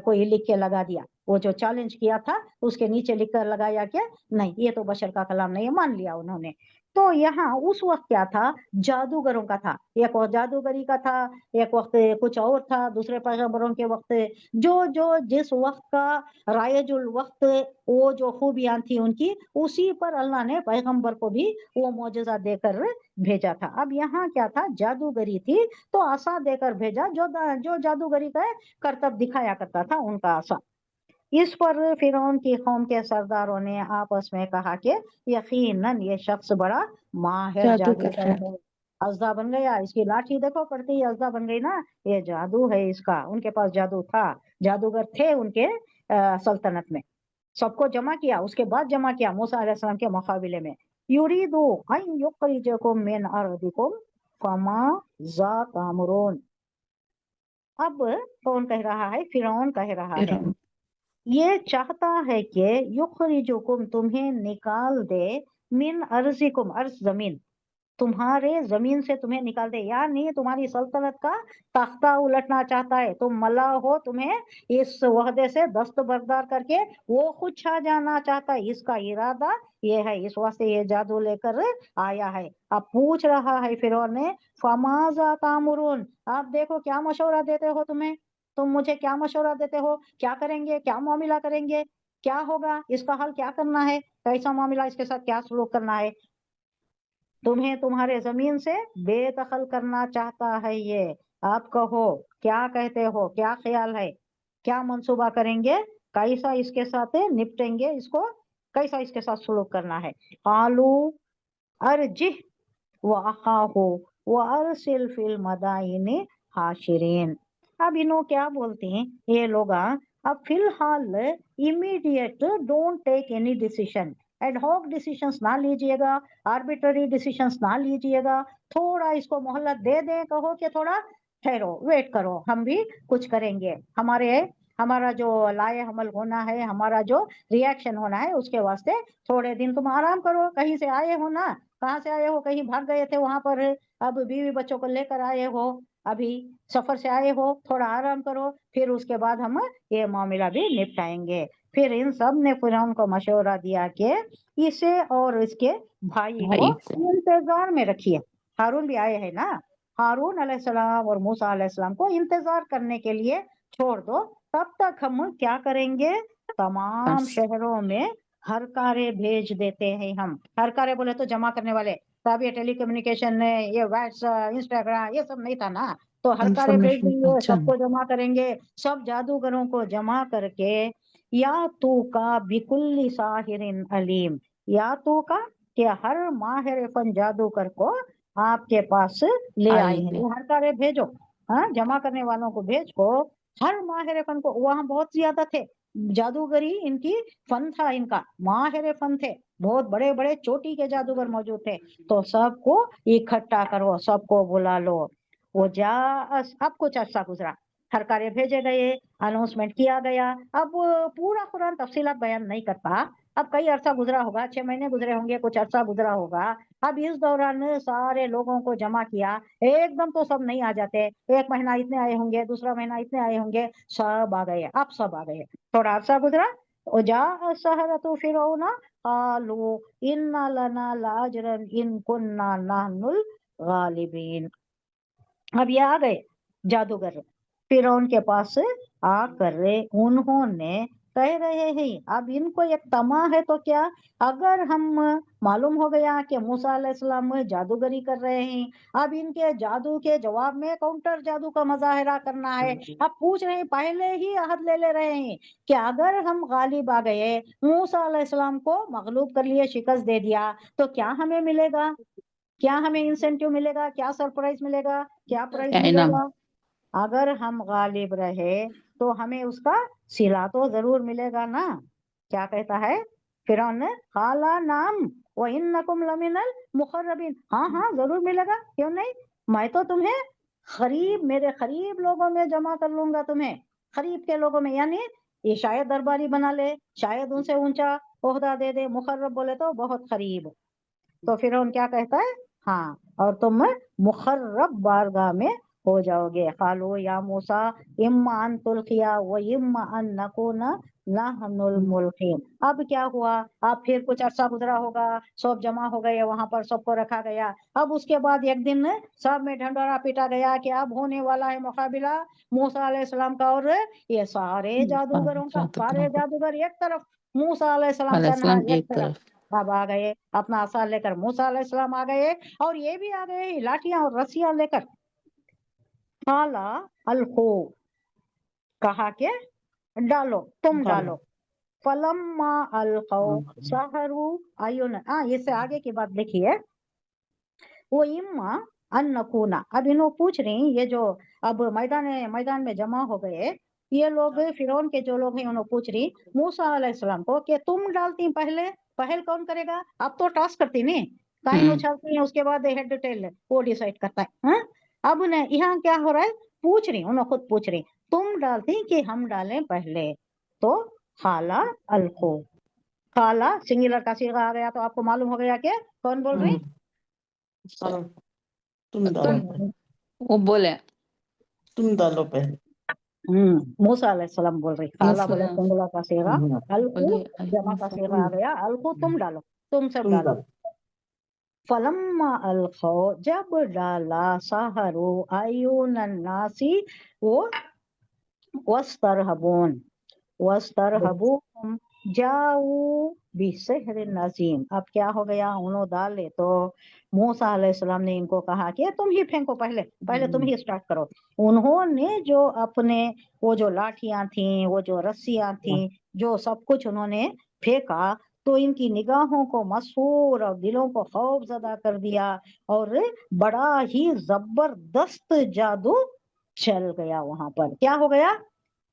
कोई लिख के लगा दिया। वो जो चैलेंज किया था उसके नीचे लिख कर लगाया क्या, नहीं ये तो बशर का कलाम नहीं है, मान लिया उन्होंने। तो यहाँ उस वक्त क्या था, जादूगरों का था, एक वक्त जादूगरी का था, एक वक्त कुछ और था, दूसरे पैगंबरों के वक्त जो जिस वक्त का रायजुल वक्त, वो जो खूबियां थी उनकी, उसी पर अल्लाह ने पैगंबर को भी वो मौजज़ा देकर भेजा था। अब यहाँ क्या था, जादूगरी थी, तो आसा देकर भेजा, जो जादूगरी का करतब दिखाया करता था उनका आसा। इस पर फिरौन की कौम के सरदारों ने आपस में कहा कि यकीनन ये शख्स बड़ा माहिर
जादूगर
जादूगर
है।
है। अजदा बन गया, इसकी लाठी देखो पड़ती ही अजदा बन गई ना, ये जादू है इसका। उनके पास जादू था, जादूगर थे उनके सल्तनत में। सबको जमा किया, उसके बाद जमा किया मूसा अलैहिस्सलाम के मुकाबले में। युरीदु अन युखरिजकुम मिन अर्दिकुम फमा जा तामुरून। अब कौन कह रहा है? फिरौन कह रहा
फिर
है, ये चाहता है कि युखरिजुकुम, तुम्हें निकाल दे, मिन अर्जिकुम, अर्ज जमीन, तुम्हारे जमीन से तुम्हें निकाल दे, यानी तुम्हारी सल्तनत का तख्ता उलटना चाहता है। तुम मल्लाह हो, तुम्हें इस वहदे से दस्तबरदार करके वो खुद छा जाना चाहता है। इसका इरादा ये है, इस वास्ते ये जादू लेकर आया है। अब पूछ रहा है फिरौन ने, फमाजा तामुरून, आप देखो क्या मशवरा देते हो तुम मुझे क्या मशवरा देते हो? क्या करेंगे, क्या मामला करेंगे, क्या होगा, इसका हल क्या करना है, कैसा मामला, इसके साथ क्या सलूक करना है? तुम्हें तुम्हारे जमीन से बेदखल करना चाहता है ये। आप कहो, क्या कहते हो, क्या ख्याल है, क्या मंसूबा करेंगे, कैसा इसके साथ निपटेंगे, इसको कैसा इसके साथ सलूक करना है? आलू अर्जिह व अखाहु व अरसिल फिल मदाइनि हाशिरीन। अब इन्हों क्या बोलते हैं ये लोग, अब फिलहाल immediate don't take any decision, ad hoc decisions ना लीजिएगा, आर्बिट्ररी डिसीजंस ना लीजिएगा, थोड़ा इसको मोहलत दे दें, कहो कि थोड़ा ठहरो, वेट करो, हम भी कुछ करेंगे, हमारा जो लाए हमल होना है, हमारा जो रिएक्शन होना है, उसके वास्ते थोड़े दिन तुम आराम करो। कहीं से आए हो ना, कहाँ से आए हो, कहीं भाग गए थे वहां पर, अब बीवी बच्चों को लेकर आए हो, अभी सफर से आए हो, थोड़ा आराम करो, फिर उसके बाद हम ये मामला भी निपटाएंगे। फिर इन सब ने फिरौन को मशवरा दिया कि इसे और इसके भाई को
भाई को
इंतजार में रखिए। हारून भी आए हैं ना, हारून अलैहिस्सलाम और मूसा अलैहिस्सलाम को इंतजार करने के लिए छोड़ दो। तब तक हम क्या करेंगे, तमाम
बस
शहरों में हरकारे भेज देते हैं हम। हरकारे बोले तो जमा करने वाले, तब ये टेलीकम्युनिकेशन ने, ये व्हाट्सएप इंस्टाग्राम ये सब नहीं था ना, तो हरकारे भेज
इंफॉर्मेशन
देंगे,
पहुंचाना।
सबको जमा करेंगे, सब जादूगरों को जमा करके, या तू का बिकुल्ली साहिरिन अलीम, या तू का कि हर माहिर फन जादूगर को आपके पास ले आएंगे।
आएंगे।
हरकारे भेजो, हाँ, जमा करने वालों को भेज को, हर माहिर फन को, वहां बहुत ज्यादा थे, जादूगरी इनकी फन था, इनका माहिर फन थे, बहुत बड़े बड़े चोटी के जादूगर मौजूद थे। तो सबको इकट्ठा करो, सबको बुला लो। वो जा, अब कुछ अर्सा गुजरा, हरकारे भेजे गए, अनाउंसमेंट किया गया। अब पूरा कुरान तफसीलात बयान नहीं करता, अब कई अरसा गुजरा होगा, 6 महीने गुजरे होंगे, कुछ अरसा गुजरा होगा। अब इस दौरान सारे लोगों को जमा किया, एकदम तो सब नहीं आ जाते, एक महीना इतने आए होंगे, दूसरा महीना इतने आए होंगे, सब आ गए, अब सब आ गए। थोड़ा अरसा गुजरा, जा सहरतु फिरौना कालू इन्ना लना लाजरन इन कुन्ना नाहनुल गालिबीन। अब ये आ गए जादूगर, फिरौन के पास आकर उन्होंने कह रहे हैं, अब इनको एक तमा है तो क्या, अगर हम, मालूम हो गया कि मूसा अलैहिस्सलाम जादूगरी कर रहे हैं, अब इनके जादू के जवाब में काउंटर जादू का मुजाहिरा करना है। अब पूछ रहे हैं, पहले ही अहद ले रहे हैं कि अगर हम गालिब आ गए, मूसा अलैहिस्सलाम को मगलूब कर लिए, शिकस्त दे दिया, तो क्या हमें मिलेगा, क्या हमें इंसेंटिव मिलेगा, क्या सरप्राइज मिलेगा, क्या प्राइज
क्या इनाम।
मिलेगा? अगर हम गालिब रहे तो हमें उसका सिला तो जरूर मिलेगा ना। क्या कहता है फिरौन ने, काला नाम व इन्नकुम लमिनल मुकर्रबीन, हाँ हाँ जरूर मिलेगा, क्यों नहीं, मैं तो तुम्हें करीब, मेरे करीब लोगों में जमा कर लूंगा, तुम्हें करीब के लोगों में, यानी ये शायद दरबारी बना ले, शायद उनसे ऊंचा ओहदा दे दे, मुकर्रब बोले तो बहुत करीब। तो फिर उन क्या कहता है, हाँ, और तुम मुखर्रब बारगाह में हो जाओगे। कालो या मूसा इम्मा अन तुल्किया व इम्मा अन नकुना नहनुल मुल्कीन। अब क्या हुआ, अब फिर कुछ अरसा गुजरा होगा, सब जमा हो गए वहां पर, सबको रखा गया। अब उसके बाद एक दिन सब में ढंढोरा पीटा गया कि अब होने वाला है मुकाबिला मूसा अलैहिस्सलाम का और ये सारे जादूगरों का। सारे
जादूगरों को
जादूगर एक तरफ, मूसा अलैहिस्सलाम तन्हा
अलैहिस्सलाम
एक
एक
तरफ।
तरफ।
अब आ गए, अपना आसा लेकर मूसा अलैहिस्सलाम आ गए, और ये भी आ गए लाठियां और रस्सियां लेकर। काला अलखो, कहा के डालो, तुम
डालो।
डालो। फलम्मा अलकौ सहरु आयुन, इससे आगे की बात देखिए। वो इम्मा अन नकूना, अब इन्हों पूछ रही, ये जो अब मैदान में जमा हो गए ये लोग, फिरौन के जो लोग हैं, उन्होंने पूछ रही मूसा अलैहिस्सलाम को कि तुम डालती पहल कौन करेगा? अब तो टॉस करती नहीं, काइन उछालती है, उसके बाद हेड टेल वो डिसाइड करता है, हाँ? अब ने यहाँ क्या हो रहा है, पूछ रही, उन्होंने खुद पूछ रही, तुम डालती कि हम डालें पहले? तो खाला अलको, खाला सिंगुलर का सीगा आ गया, तो आपको मालूम हो गया कि कौन बोल रही?
चलो, तुम डालो पहले,
वो बोले
तुम डालो पहले।
मूसा अलैहिस्सलाम बोल रही, खाला बोले
मूसा
सिंगुलर का सीगा, अलकू
बोले
जमा का सीगा आ गया, अलकू तुम डालो, तुम सब
तुम
डालो।
डालो।
फलम्मा अलखौ, जब डाला, सहरु आयुनन नासी, वो वस्तरहबून वस्तरहबून जाऊ बिसिहर नजीम। अब क्या हो गया, उन्होंने डाले तो मूसा अलैहिस्सलाम ने इनको कहा कि तुम ही फेंको, पहले तुम ही स्टार्ट करो। उन्होंने जो अपने वो जो लाठियां थी, वो जो रस्सियां थी, जो सब कुछ उन्होंने फेंका, तो इनकी निगाहों को मसूर और दिलों को खौफजदा कर दिया, और बड़ा ही जबरदस्त जादू चल गया वहां पर। क्या हो गया,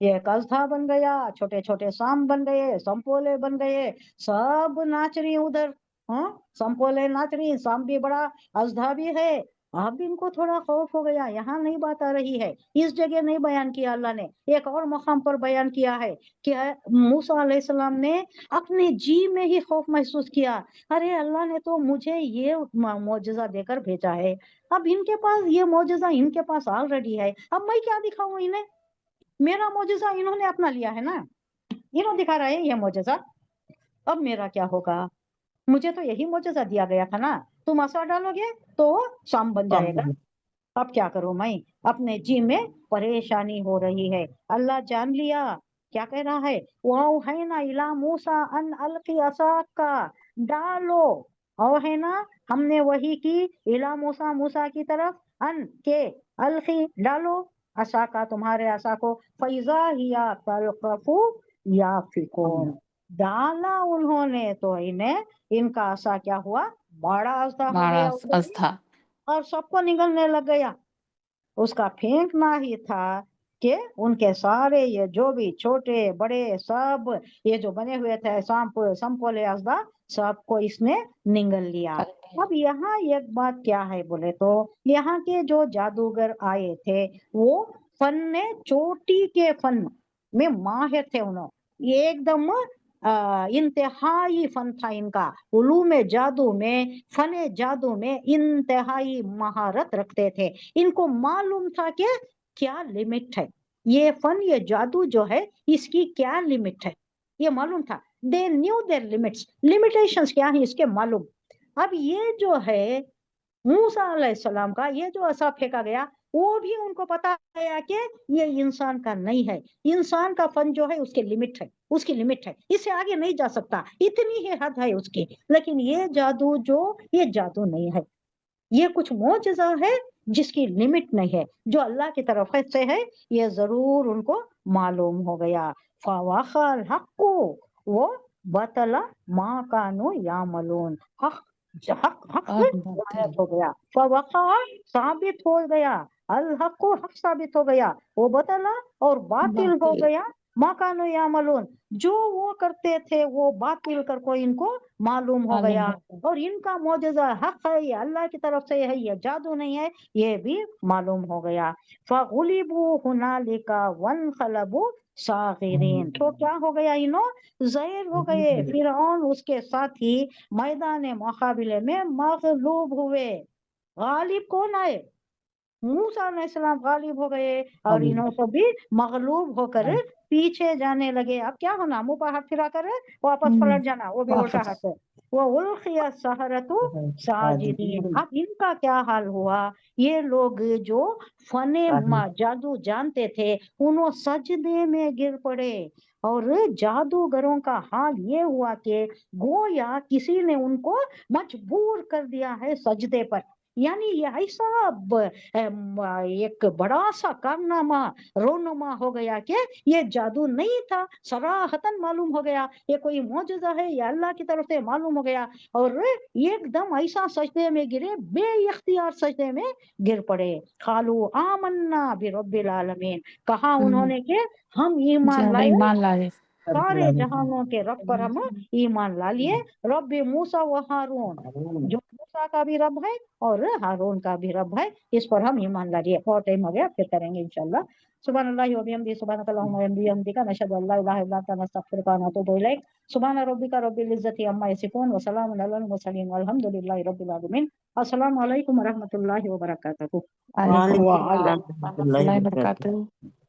ये कस्था बन गया, छोटे छोटे सांप बन गए, संपोले बन गए, सब नाच रही उधर, हाँ? संपोले नाच रही, सांप भी बड़ा, अजधा भी है। अब इनको थोड़ा खौफ हो गया। यहाँ नहीं बात आ रही है, इस जगह नहीं बयान किया अल्लाह ने, एक और मकाम पर बयान किया है कि मूसा अलैहिस्सलाम ने अपने जी में ही खौफ महसूस किया। अरे अल्लाह ने तो मुझे ये मौजज़ा देकर भेजा है, अब इनके पास ये मौजज़ा इनके पास ऑलरेडी है, अब मैं क्या दिखाऊं इन्हें? मेरा मौजज़ा इन्होंने अपना लिया है ना, इन्होंने दिखा रहा है ये मौजज़ा, अब मेरा क्या होगा? मुझे तो यही मौजज़ा दिया गया था ना, तुम असा डालोगे तो शाम बन जाएगा, अब क्या करूं मैं? अपने जी में परेशानी हो रही है। अल्लाह जान लिया, क्या कह रहा है, वाओ है ना इला मूसा अन अलकी असाक का, डालो, और है ना हमने वही की, इला मूसा, मूसा की तरफ, अन के, अलकी डालो, असा का तुम्हारे असा को, फैजा हिया तलकफू याफिकून, डाला उन्होंने तो इन्हें, इनका असा क्या हुआ, बड़ा असा हो
बड़ा
गया उधर,
आस्था
और सबको निगलने लग गया। उसका फेंकना ही था कि उनके सारे ये जो भी छोटे बड़े सब ये जो बने हुए थे सांप संपोले अजदा, सबको इसने निगल लिया। अब यहाँ एक बात क्या है बोले तो, यहाँ के जो जादूगर आए थे वो फन चोटी के फन में माहिर थे, उन्होंने एकदम इंतहाई फन था इनका, उलूम जादू में, फने जादू में इंतहाई महारत रखते थे। इनको मालूम था कि क्या लिमिट है, ये फन ये जादू जो है इसकी क्या लिमिट है, ये मालूम था। They knew there limits, limitations क्या है इसके मालूम। अब ये जो है मूसा अलैहिस्सलाम का ये जो असा फेंका गया, वो भी उनको पता गया कि ये इंसान का नहीं है, इंसान का फन जो है उसकी लिमिट है, उसकी लिमिट है, इससे आगे नहीं जा सकता, इतनी ही हद है उसकी। लेकिन ये जादू जो, ये जादू नहीं है, ये कुछ मौजज़ा है जिसकी लिमिट नहीं है, जो अल्लाह की तरफ से है, ये जरूर उनको मालूम हो गया। फवाखल हक्कु, वो बतला मा कानू यामलून, हक हक हक
और
गायब हो गया, फवका साबित हो गया, अल हक हक साबित हो गया, वो बतला और बातिल हो
बातिल
गया, माकानो यामलून, जो वो करते थे वो बातिल कर को इनको मालूम हो
मालूम
गया।
होगा।
और इनका मौजज़ा हक है, ये अल्लाह की तरफ से है, ये जादू नहीं है, ये भी मालूम हो गया। फगुलिबू हुनालिका वनक़लबू सागिरीन, तो क्या हो गया, इन्हों ज़ैर हो गए, फिरौन उसके साथी मैदान मुकाबले में मगलूब हुए। गालिब कौन आए, मूसा अलैहिस्सलाम गालिब हो गए, और इन्हों से भी मगलूब होकर पीछे जाने लगे। अब क्या होना, मुंह पर हाथ फिरा कर वापस पलट जाना, वो भी उल्टा हाथ है। वो उल्किया सहरतु साजिदीन, अब इनका क्या हाल हुआ, ये लोग जो फने जादू जानते थे उन्हों सजदे में गिर पड़े, और जादूगरों का हाल ये हुआ कि गोया किसी ने उनको मजबूर कर दिया है सजदे पर। यानी ये ऐसा एक बड़ा सा कारनामा रोनुमा हो गया कि ये जादू नहीं था, सराहतन मालूम हो गया ये कोई मौजूदा है, ये अल्लाह की तरफ से मालूम हो गया, और एकदम ऐसा सजदे में गिरे, बे-इख्तियार सजदे में गिर पड़े। खालू आमन्ना बिरब्बिल आलमीन, कहा उन्होंने कि हम ईमान
ज्यादा
लाए
ईमान लाए।
सारे जहानों के रब पर हम ईमान ला लिए। रब मूसा व हारून, जो मूसा का भी रब है और हारून का भी रब है, इस पर हम ईमान ला लिए। और टाइम हो गया, फिर करेंगे इंशाल्लाह। सुभान अल्लाह व बिहम्दिही, सुभानक अल्लाहुम्मा व बिहम्दिका, नशहदु अल्ला इलाहा इल्ला अंता, नस्तगफिरुका व नतूबु इलैक। सुभान रब्बिका रब्बिल इज्जति अम्मा यसिफून व सलामुन अलल मुरसलीन वल्हम्दुलिल्लाहि रब्बिल आलमीन। अस्सलामु अलैकुम व रहमतुल्लाहि व बरकातुहू।
वालेकुम
वालेकुम
वालेकुम
अस्सलाम
अस्सलाम
रहमतुल्लाहि
व
व बरकातुहू।
बरकातहू।